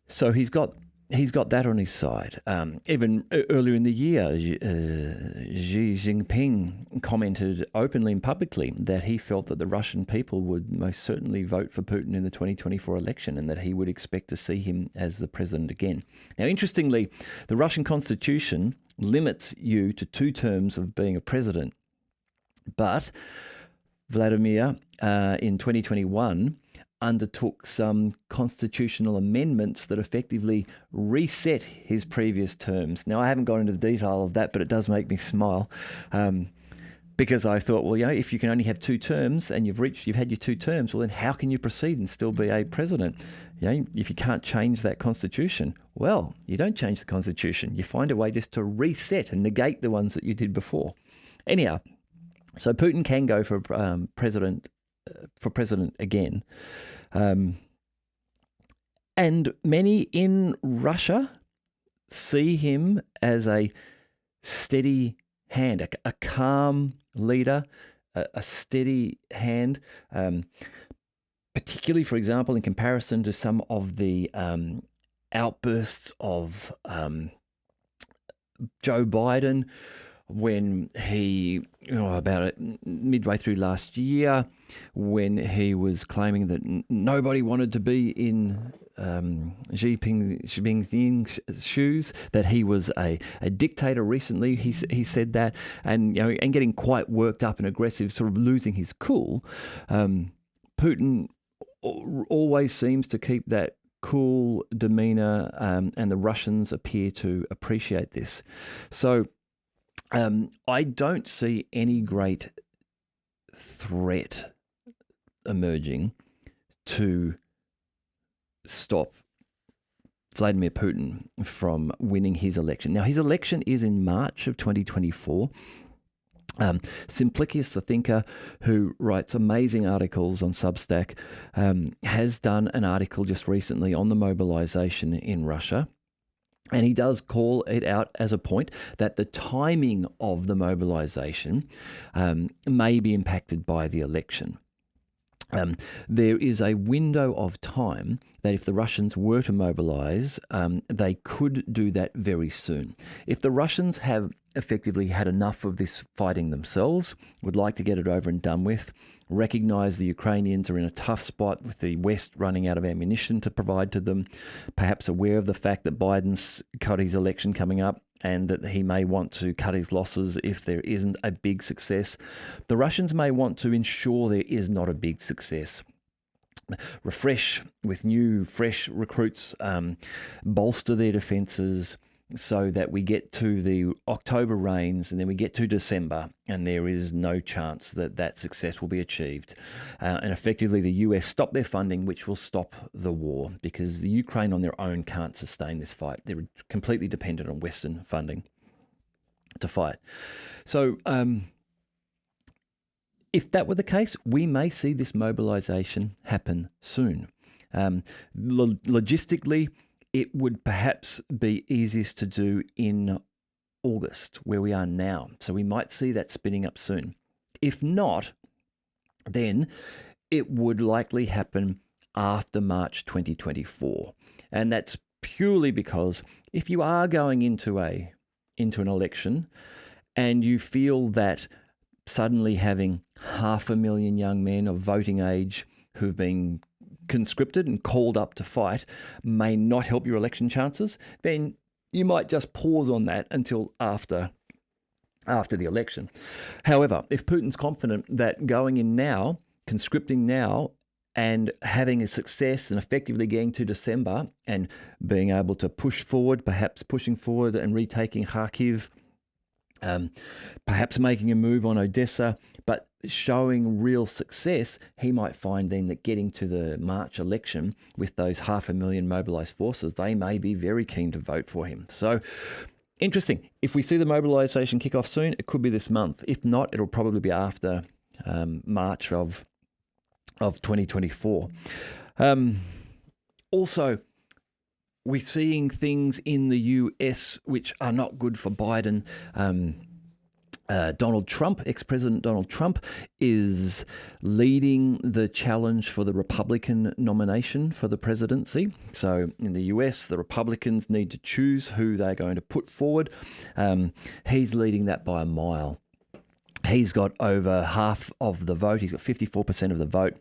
So he's got that on his side. Even earlier in the year, Xi Jinping commented openly and publicly that he felt that the Russian people would most certainly vote for Putin in the 2024 election and that he would expect to see him as the president again. Now, interestingly, the Russian constitution limits you to 2 terms of being a president. But Vladimir, in 2021, undertook some constitutional amendments that effectively reset his previous terms. Now, I haven't gone into the detail of that, but it does make me smile because I thought, well, if you can only have 2 terms and you've had your 2 terms, well, then how can you proceed and still be a president? If you can't change that constitution, well, you don't change the constitution. You find a way just to reset and negate the ones that you did before. Anyhow, so Putin can go for president again. And many in Russia see him as a steady hand, a calm leader, a steady hand, particularly, for example, in comparison to some of the outbursts of Joe Biden, when he, about midway through last year, when he was claiming that nobody wanted to be in Xi Jinping's shoes, that he was a dictator recently. He said that, and and getting quite worked up and aggressive, sort of losing his cool. Putin always seems to keep that cool demeanor, and the Russians appear to appreciate this. So I don't see any great threat emerging to stop Vladimir Putin from winning his election. Now, his election is in March of 2024. Simplicius, the thinker, who writes amazing articles on Substack, has done an article just recently on the mobilization in Russia. And he does call it out as a point that the timing of the mobilization may be impacted by the election. There is a window of time that if the Russians were to mobilize, they could do that very soon. If the Russians have effectively had enough of this fighting themselves, would like to get it over and done with, recognize the Ukrainians are in a tough spot with the West running out of ammunition to provide to them, perhaps aware of the fact that Biden's cut his election coming up and that he may want to cut his losses if there isn't a big success. The Russians may want to ensure there is not a big success. Refresh with new, fresh recruits, bolster their defences so that we get to the October rains and then we get to December and there is no chance that that success will be achieved. And effectively the US stop their funding, which will stop the war, because the Ukraine on their own can't sustain this fight. They're completely dependent on Western funding to fight. So if that were the case, we may see this mobilization happen soon. Logistically, it would perhaps be easiest to do in August, where we are now. So we might see that spinning up soon. If not, then it would likely happen after March 2024. And that's purely because if you are going into an election and you feel that suddenly having 500,000 young men of voting age who've been conscripted and called up to fight may not help your election chances, then you might just pause on that until after the election. However, if Putin's confident that going in now, conscripting now, and having a success and effectively getting to December and being able to push forward, perhaps pushing forward and retaking Kharkiv, perhaps making a move on Odessa, but showing real success, he might find then that getting to the March election with those 500,000 mobilised forces, they may be very keen to vote for him. So interesting. If we see the mobilisation kick off soon, it could be this month. If not, it'll probably be after March of 2024. Also, we're seeing things in the US which are not good for Biden. Donald Trump, ex-President Donald Trump, is leading the challenge for the Republican nomination for the presidency. So in the US, the Republicans need to choose who they're going to put forward. He's leading that by a mile. He's got over half of the vote. He's got 54% of the vote.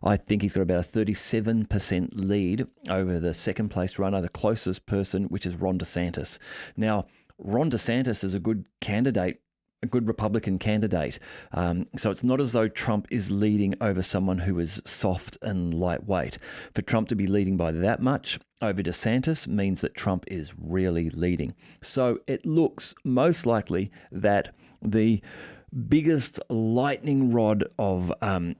I think he's got about a 37% lead over the second place runner, the closest person, which is Ron DeSantis. Now, Ron DeSantis is a good candidate, a good Republican candidate. So it's not as though Trump is leading over someone who is soft and lightweight. For Trump to be leading by that much over DeSantis means that Trump is really leading. So it looks most likely that the biggest lightning rod of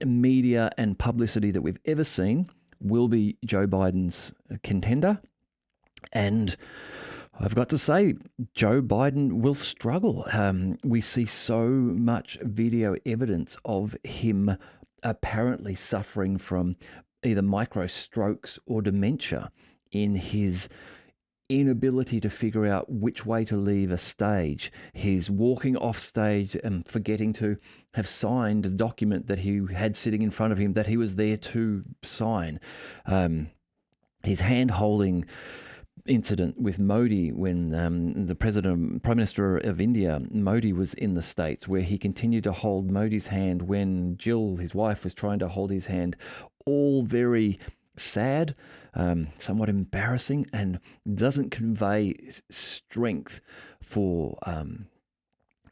media and publicity that we've ever seen will be Joe Biden's contender. And I've got to say, Joe Biden will struggle. We see so much video evidence of him apparently suffering from either micro strokes or dementia in his inability to figure out which way to leave a stage. He's walking off stage and forgetting to have signed a document that he had sitting in front of him that he was there to sign. His hand-holding incident with Modi when the Prime Minister of India, Modi, was in the States, where he continued to hold Modi's hand when Jill, his wife, was trying to hold his hand. All very sad, somewhat embarrassing, and doesn't convey strength for,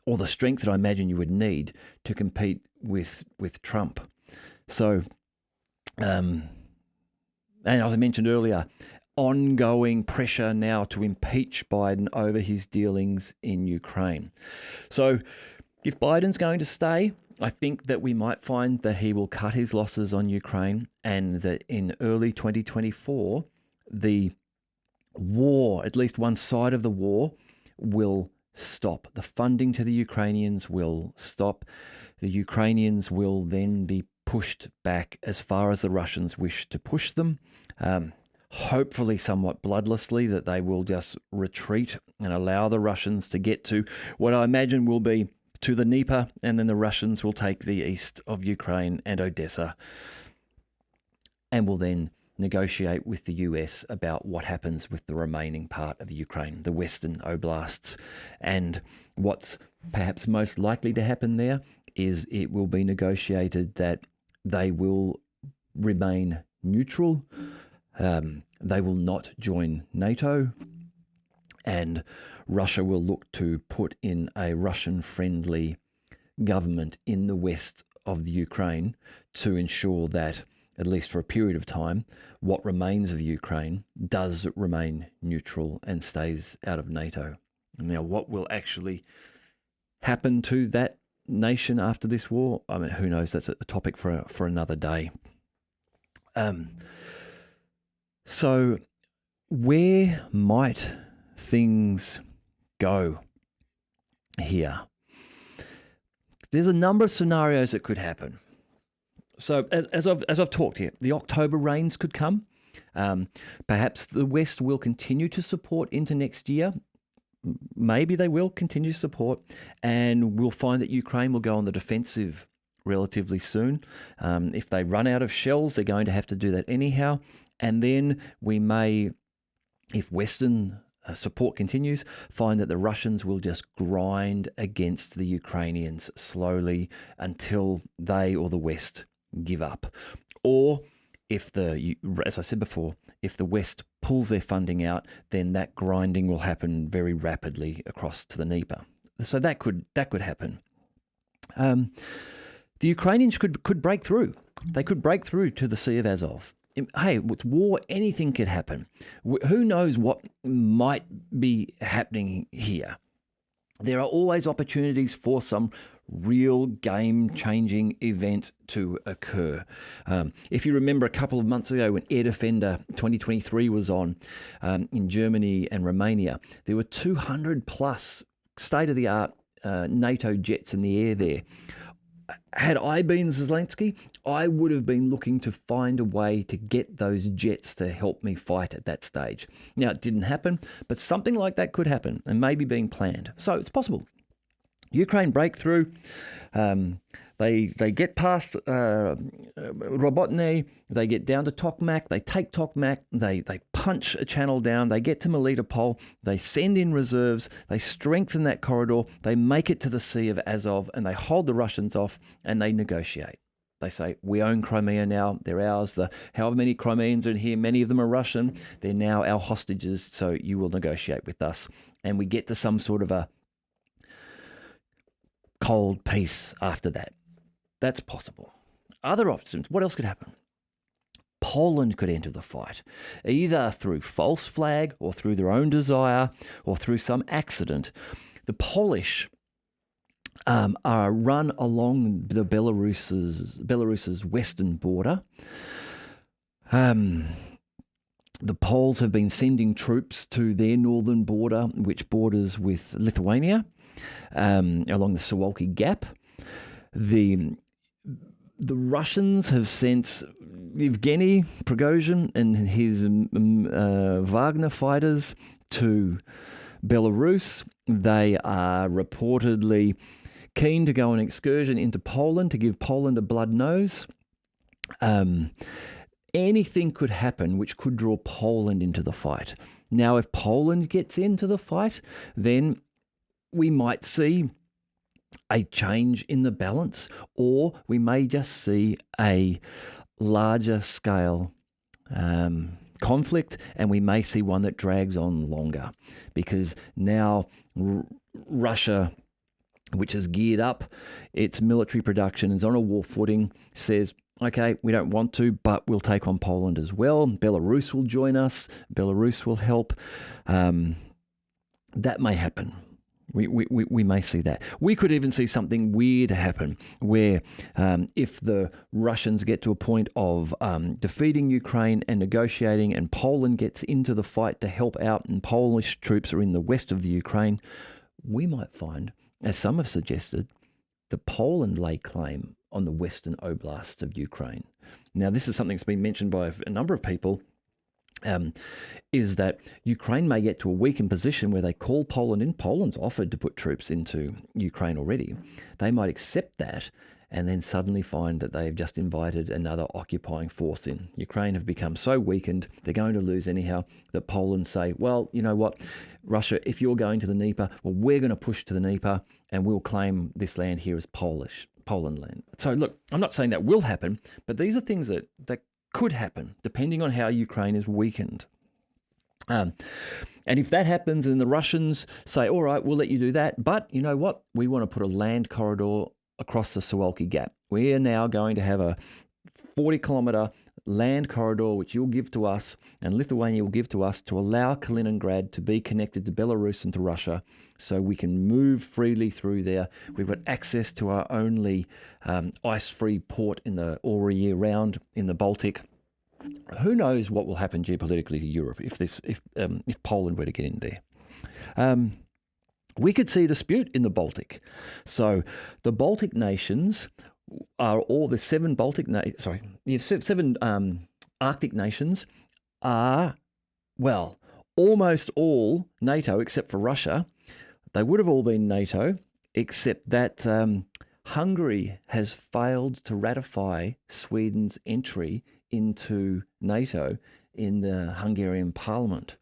or the strength that I imagine you would need to compete with Trump. So, and as I mentioned earlier, ongoing pressure now to impeach Biden over his dealings in Ukraine. So if Biden's going to stay, I think that we might find that he will cut his losses on Ukraine, and that in early 2024, the war, at least one side of the war, will stop. The funding to the Ukrainians will stop. The Ukrainians will then be pushed back as far as the Russians wish to push them. Hopefully somewhat bloodlessly, that they will just retreat and allow the Russians to get to what I imagine will be to the Dnieper, and then the Russians will take the east of Ukraine and Odessa, and will then negotiate with the US about what happens with the remaining part of Ukraine, the western oblasts. And what's perhaps most likely to happen there is it will be negotiated that they will remain neutral. They will not join NATO, and Russia will look to put in a Russian-friendly government in the west of the Ukraine to ensure that, at least for a period of time, what remains of Ukraine does remain neutral and stays out of NATO. Now, what will actually happen to that nation after this war? I mean, who knows? That's a topic for another day. So where might things go here? There's a number of scenarios that could happen. So as I've talked here, the October rains could come. Perhaps the West will continue to support into next year. Maybe they will continue to support, and we'll find that Ukraine will go on the defensive relatively soon. If they run out of shells, they're going to have to do that anyhow. And then we may, if Western support continues, find that the Russians will just grind against the Ukrainians slowly until they or the West give up. Or if as I said before, if the West pulls their funding out, then that grinding will happen very rapidly across to the Dnieper. So that could happen. The Ukrainians could break through. They could break through to the Sea of Azov. Hey, with war, anything could happen. Who knows what might be happening here? There are always opportunities for some real game-changing event to occur. If you remember a couple of months ago when Air Defender 2023 was on in Germany and Romania, there were 200 plus state-of-the-art NATO jets in the air there. had I been Zelensky, I would have been looking to find a way to get those jets to help me fight at that stage. Now, it didn't happen, but something like that could happen and maybe being planned. So it's possible. Ukraine breakthrough. They get past Robotny, they get down to Tokmak, they take Tokmak, they punch a channel down, they get to Melitopol, they send in reserves, they strengthen that corridor, they make it to the Sea of Azov, and they hold the Russians off, and they negotiate. They say, we own Crimea now, they're ours. However many Crimeans are in here, many of them are Russian, they're now our hostages, so you will negotiate with us. And we get to some sort of a cold peace after that. That's possible. Other options, what else could happen? Poland could enter the fight, either through false flag or through their own desire or through some accident. The Polish are run along the Belarus's western border. The Poles have been sending troops to their northern border, which borders with Lithuania, along the Suwalki Gap. The Russians have sent Yevgeny Prigozhin and his Wagner fighters to Belarus. They are reportedly keen to go on an excursion into Poland to give Poland a blood nose. Anything could happen which could draw Poland into the fight. Now, if Poland gets into the fight, then we might see a change in the balance, or we may just see a larger scale conflict, and we may see one that drags on longer, because now Russia, which has geared up its military production, is on a war footing, says, okay, we don't want to, but we'll take on Poland as well. Belarus will join us. Belarus will help. That may happen. We may see that. We could even see something weird happen where if the Russians get to a point of defeating Ukraine and negotiating, and Poland gets into the fight to help out, and Polish troops are in the west of the Ukraine, we might find, as some have suggested, that Poland lay claim on the western oblasts of Ukraine. Now, this is something that's been mentioned by a number of people, is that Ukraine may get to a weakened position where they call Poland in. Poland's offered to put troops into Ukraine already. They might accept that and then suddenly find that they've just invited another occupying force in. Ukraine have become so weakened, they're going to lose anyhow, that Poland say, well, you know what, Russia, if you're going to the Dnieper, well, we're going to push to the Dnieper and we'll claim this land here as Poland land. So look, I'm not saying that will happen, but these are things that could happen depending on how Ukraine is weakened. And if that happens and the Russians say, all right, we'll let you do that, but you know what? We want to put a land corridor across the Suwalki Gap. We are now going to have a 40-kilometre land corridor which you'll give to us and Lithuania will give to us to allow Kaliningrad to be connected to Belarus and to Russia, so we can move freely through there. We've got access to our only ice-free port all year round in the Baltic. Who knows what will happen geopolitically to Europe if Poland were to get in there? We could see a dispute in the Baltic. So the Baltic nations are all the seven Arctic nations are, well, almost all NATO except for Russia. They would have all been NATO, except that Hungary has failed to ratify Sweden's entry into NATO in the Hungarian parliament.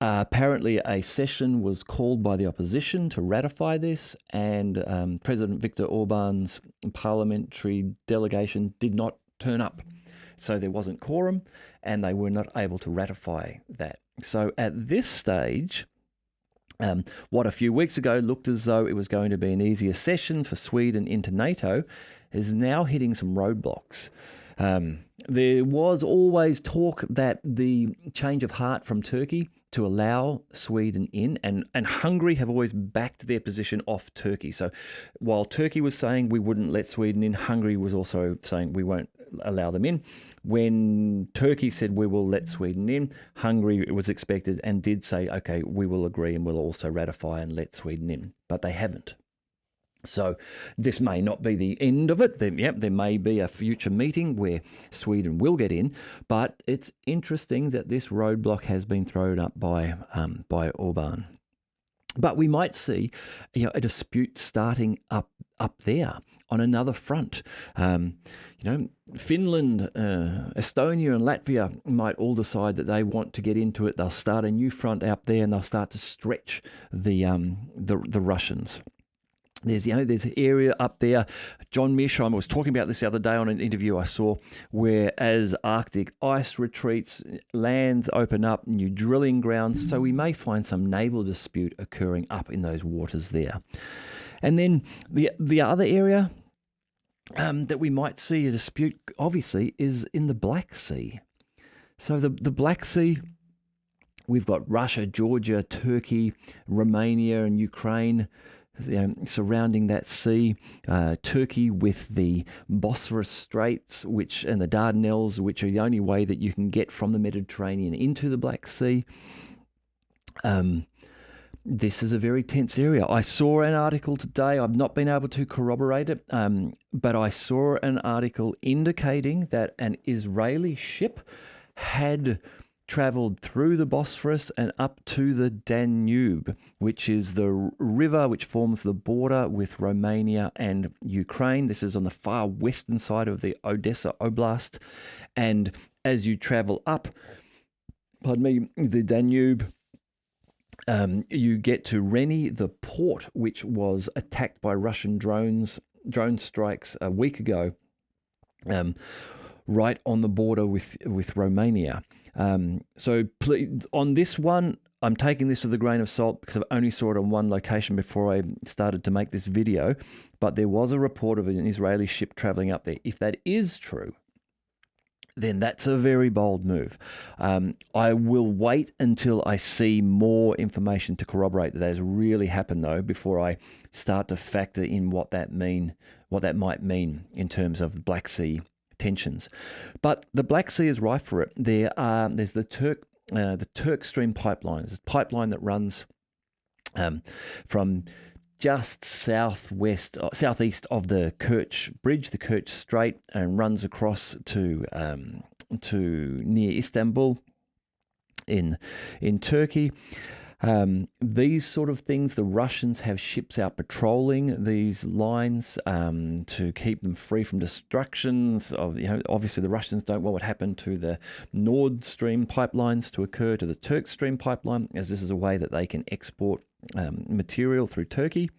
Apparently, a session was called by the opposition to ratify this, and President Viktor Orban's parliamentary delegation did not turn up. So there wasn't quorum, and they were not able to ratify that. So at this stage, what a few weeks ago looked as though it was going to be an easier session for Sweden into NATO is now hitting some roadblocks. There was always talk that the change of heart from Turkey to allow Sweden in, and Hungary have always backed their position off Turkey. So while Turkey was saying we wouldn't let Sweden in, Hungary was also saying we won't allow them in. When Turkey said we will let Sweden in, Hungary was expected and did say, okay, we will agree and we'll also ratify and let Sweden in. But they haven't. So this may not be the end of it. There may be a future meeting where Sweden will get in, but it's interesting that this roadblock has been thrown up by Orban. But we might see, a dispute starting up there on another front. Finland, Estonia, and Latvia might all decide that they want to get into it. They'll start a new front out there, and they'll start to stretch the Russians. There's an area up there. John Mearsheimer was talking about this the other day on an interview I saw, where as Arctic ice retreats, lands open up, new drilling grounds. So we may find some naval dispute occurring up in those waters there. And then the other area that we might see a dispute, obviously, is in the Black Sea. So the Black Sea, we've got Russia, Georgia, Turkey, Romania, and Ukraine surrounding that sea. Turkey with the Bosphorus Straits, and the Dardanelles, which are the only way that you can get from the Mediterranean into the Black Sea. This is a very tense area. I saw an article today. I've not been able to corroborate it, but I saw an article indicating that an Israeli ship had travelled through the Bosphorus and up to the Danube, which is the river which forms the border with Romania and Ukraine. This is on the far western side of the Odessa Oblast. And as you travel up, the Danube, you get to Reni, the port which was attacked by Russian drone strikes a week ago, right on the border with Romania. So on this one, I'm taking this with a grain of salt because I've only saw it on one location before I started to make this video. But there was a report of an Israeli ship traveling up there. If that is true, then that's a very bold move. I will wait until I see more information to corroborate that has really happened, though, before I start to factor in what that might mean in terms of Black Sea tensions. But the Black Sea is rife for it. There's the Turk Stream pipeline. It's a pipeline that runs from just southeast of the Kerch Bridge, the Kerch Strait, and runs across to near Istanbul in Turkey. These sort of things, the Russians have ships out patrolling these lines to keep them free from destructions. Obviously, the Russians don't want what happened to the Nord Stream pipelines to occur to the Turk Stream pipeline, as this is a way that they can export material through Turkey.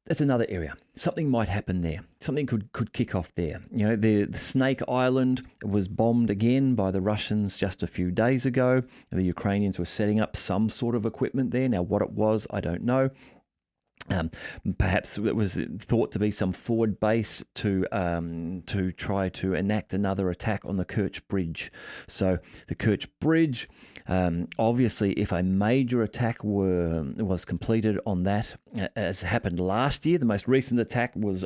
That's another area. Something might happen there. Something could kick off there. The Snake Island was bombed again by the Russians just a few days ago. The Ukrainians were setting up some sort of equipment there. Now, what it was, I don't know. Perhaps it was thought to be some forward base to try to enact another attack on the Kerch Bridge. So the Kerch Bridge, obviously, if a major attack was completed on that, as happened last year, the most recent attack was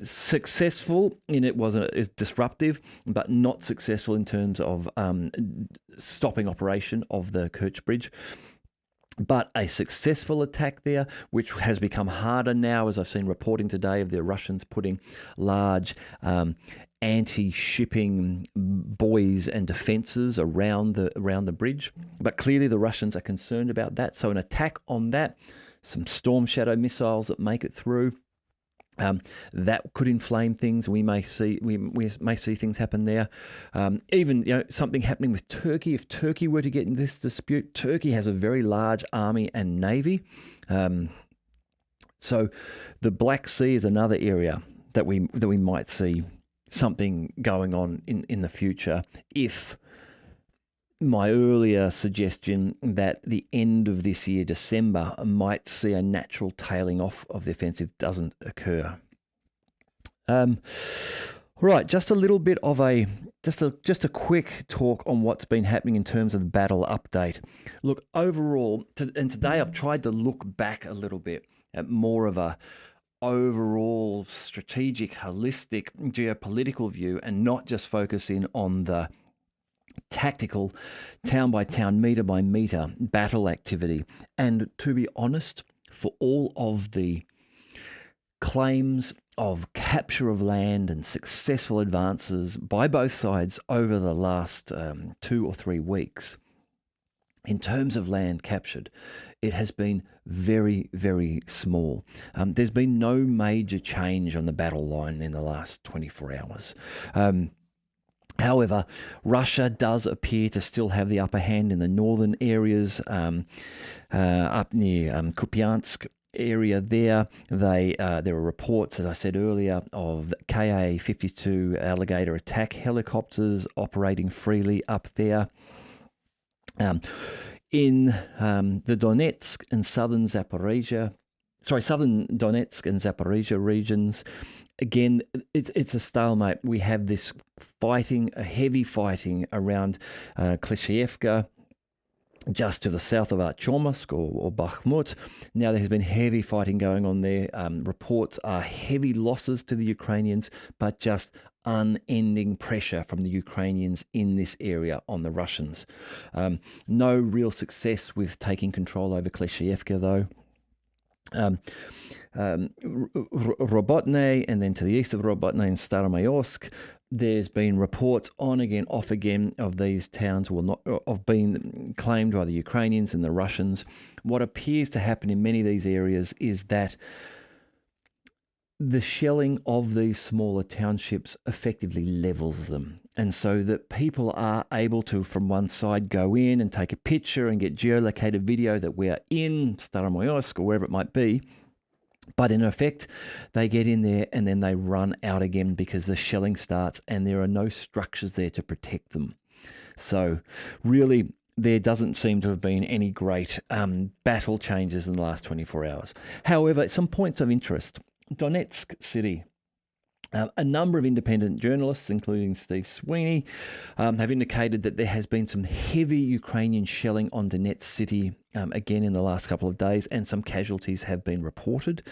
successful in it was disruptive, but not successful in terms of stopping operation of the Kerch Bridge. But a successful attack there, which has become harder now, as I've seen reporting today of the Russians putting large anti-shipping buoys and defences around the bridge. But clearly the Russians are concerned about that. So an attack on that, some Storm Shadow missiles that make it through, that could inflame things. We may see things happen there. Even something happening with Turkey. If Turkey were to get in this dispute, Turkey has a very large army and navy. So the Black Sea is another area that we might see something going on in the future. If my earlier suggestion that the end of this year, December, might see a natural tailing off of the offensive doesn't occur. Right, just a little bit of just a quick talk on what's been happening in terms of the battle update. Look, overall, and today I've tried to look back a little bit at more of a overall strategic, holistic, geopolitical view, and not just focus in on the tactical, town by town, metre by metre battle activity. And to be honest, for all of the claims of capture of land and successful advances by both sides over the last 2 or 3 weeks, in terms of land captured, it has been very, very small. There's been no major change on the battle line in the last 24 hours. However, Russia does appear to still have the upper hand in the northern areas up near Kupiansk area there. There are reports, as I said earlier, of Ka-52 Alligator attack helicopters operating freely up there. In the Donetsk and southern Donetsk and Zaporizhia regions, again, it's a stalemate. We have this fighting, a heavy fighting around Klishchiivka, just to the south of Artyomovsk or Bakhmut. Now there has been heavy fighting going on there. Reports are heavy losses to the Ukrainians, but just unending pressure from the Ukrainians in this area on the Russians. No real success with taking control over Klishchiivka, though. Robotne, and then to the east of Robotne and Staromayorsk, there's been reports on again, off again, of these towns of being claimed by the Ukrainians and the Russians. What appears to happen in many of these areas is that the shelling of these smaller townships effectively levels them. And so that people are able to, from one side, go in and take a picture and get geolocated video that we are in Staromayorsk or wherever it might be. But in effect, they get in there and then they run out again because the shelling starts and there are no structures there to protect them. So really, there doesn't seem to have been any great battle changes in the last 24 hours. However, some points of interest. Donetsk city. A number of independent journalists, including Steve Sweeney, have indicated that there has been some heavy Ukrainian shelling on Donetsk city again in the last couple of days, and some casualties have been reported.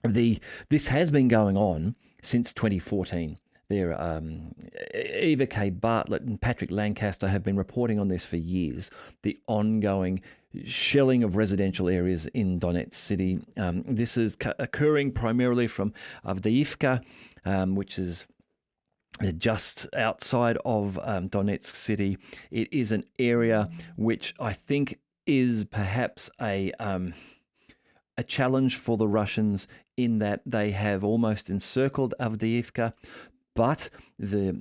This has been going on since 2014. Eva K. Bartlett and Patrick Lancaster have been reporting on this for years, the ongoing shelling of residential areas in Donetsk city. This is occurring primarily from Avdiivka, which is just outside of Donetsk city. It is an area which I think is perhaps a challenge for the Russians in that they have almost encircled Avdiivka, but the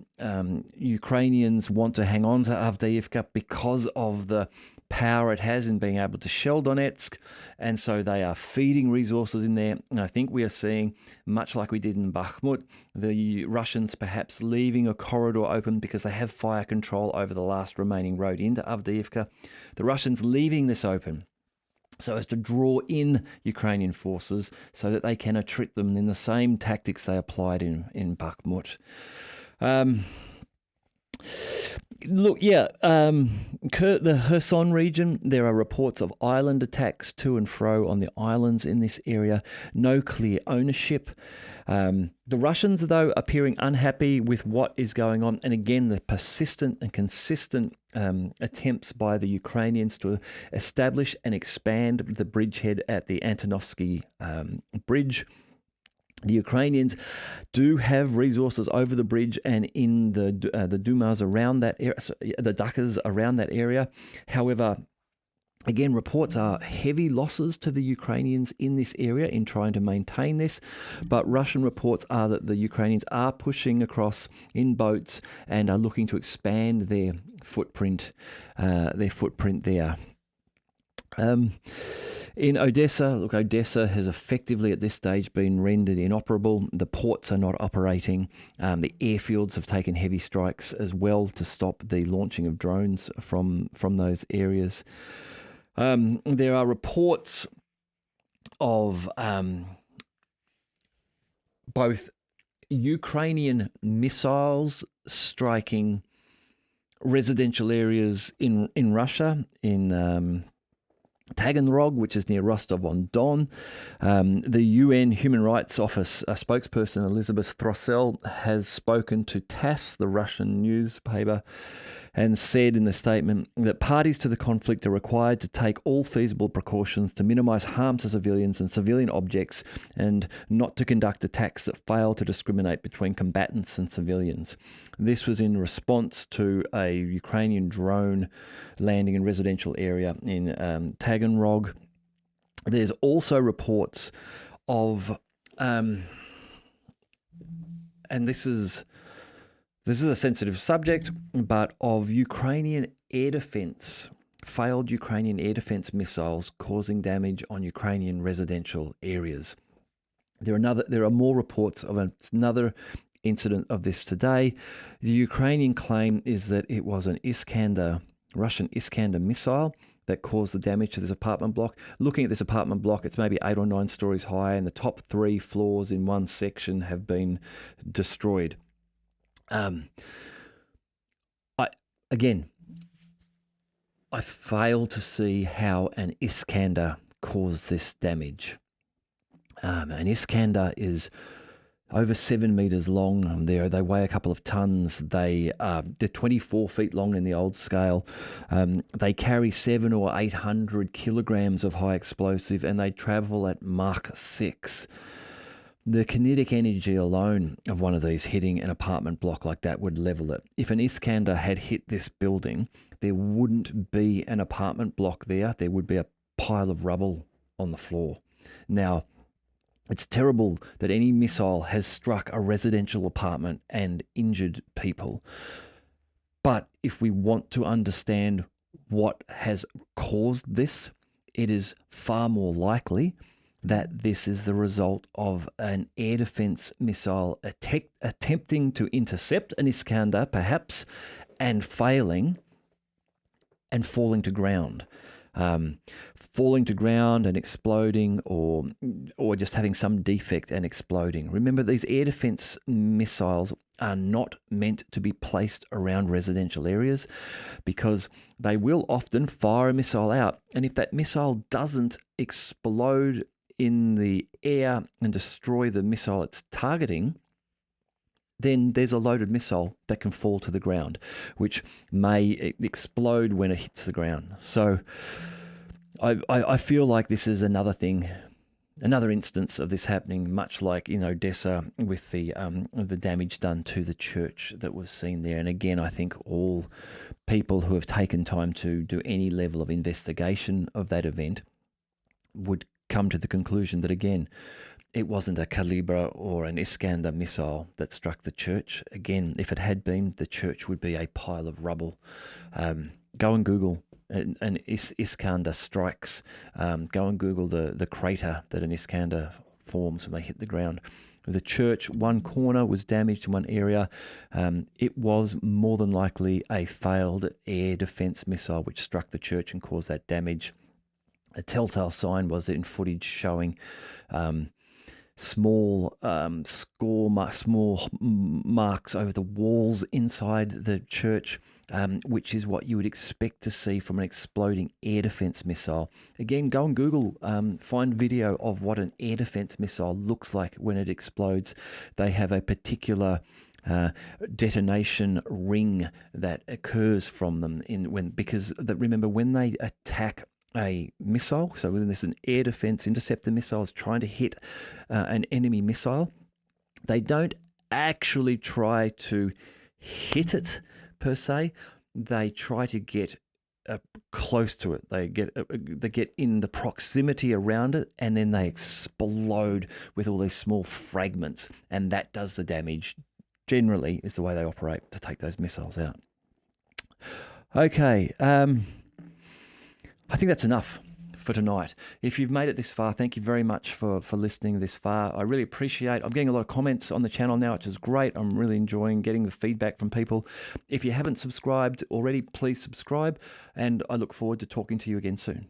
Ukrainians want to hang on to Avdiivka because of the power it has in being able to shell Donetsk, and so they are feeding resources in there. And I think we are seeing, much like we did in Bakhmut, the Russians perhaps leaving a corridor open because they have fire control over the last remaining road into Avdiivka. The Russians leaving this open so as to draw in Ukrainian forces so that they can attrit them in the same tactics they applied in Bakhmut. The Kherson region, there are reports of island attacks to and fro on the islands in this area. No clear ownership. The Russians, though, appearing unhappy with what is going on. And again, the persistent and consistent attempts by the Ukrainians to establish and expand the bridgehead at the Antonovsky Bridge. The Ukrainians do have resources over the bridge and in the Dumas around that area, the Dakas around that area. However, again, reports are heavy losses to the Ukrainians in this area in trying to maintain this, but Russian reports are that the Ukrainians are pushing across in boats and are looking to expand their footprint there. In Odessa, Odessa has effectively at this stage been rendered inoperable. The ports are not operating. The airfields have taken heavy strikes as well to stop the launching of drones from those areas. There are reports of both Ukrainian missiles striking residential areas in Russia, in Taganrog, which is near Rostov-on-Don. The UN Human Rights Office spokesperson Elizabeth Throssell has spoken to TASS, the Russian newspaper, and said in the statement that parties to the conflict are required to take all feasible precautions to minimise harm to civilians and civilian objects and not to conduct attacks that fail to discriminate between combatants and civilians. This was in response to a Ukrainian drone landing in a residential area in Taganrog. There's also reports of, and this is a sensitive subject, but of Ukrainian air defense, failed Ukrainian air defense missiles causing damage on Ukrainian residential areas. There are more reports of another incident of this today. The Ukrainian claim is that it was an Russian Iskander missile that caused the damage to this apartment block. Looking at this apartment block, it's maybe 8 or 9 stories high, and the top 3 floors in one section have been destroyed. I fail to see how an Iskander caused this damage. An Iskander is over 7 meters long. They weigh a couple of tons. They're 24 feet long in the old scale. They carry 700 or 800 kilograms of high explosive, and they travel at Mach 6. The kinetic energy alone of one of these hitting an apartment block like that would level it. If an Iskander had hit this building, there wouldn't be an apartment block there. There would be a pile of rubble on the floor. Now, it's terrible that any missile has struck a residential apartment and injured people. But if we want to understand what has caused this, it is far more likely that this is the result of an air defense missile attempting to intercept an Iskander, perhaps, and failing and falling to ground. Falling to ground and exploding, or just having some defect and exploding. Remember, these air defense missiles are not meant to be placed around residential areas because they will often fire a missile out. And if that missile doesn't explode in the air and destroy the missile it's targeting, then there's a loaded missile that can fall to the ground, which may explode when it hits the ground. So I feel like this is another instance of this happening, much like in Odessa with the damage done to the church that was seen there. And again, I think all people who have taken time to do any level of investigation of that event would come to the conclusion that, again, it wasn't a Kalibra or an Iskander missile that struck the church. Again, if it had been, the church would be a pile of rubble. Go and Google an Iskander strikes. Go and Google the crater that an Iskander forms when they hit the ground. The church, one corner was damaged in one area. It was more than likely a failed air defense missile which struck the church and caused that damage. A telltale sign was in footage showing small marks over the walls inside the church, which is what you would expect to see from an exploding air defense missile. Again, go and Google, find video of what an air defense missile looks like when it explodes. They have a particular detonation ring that occurs from them remember, when they attack a missile, so when there's an air defense interceptor missile is trying to hit an enemy missile, they don't actually try to hit it per se. They try to get close to it. They get in the proximity around it, and then they explode with all these small fragments, and that does the damage. Generally, is the way they operate to take those missiles out. Okay. I think that's enough for tonight. If you've made it this far, thank you very much for listening this far. I really appreciate. I'm getting a lot of comments on the channel now, which is great. I'm really enjoying getting the feedback from people. If you haven't subscribed already, please subscribe, and I look forward to talking to you again soon.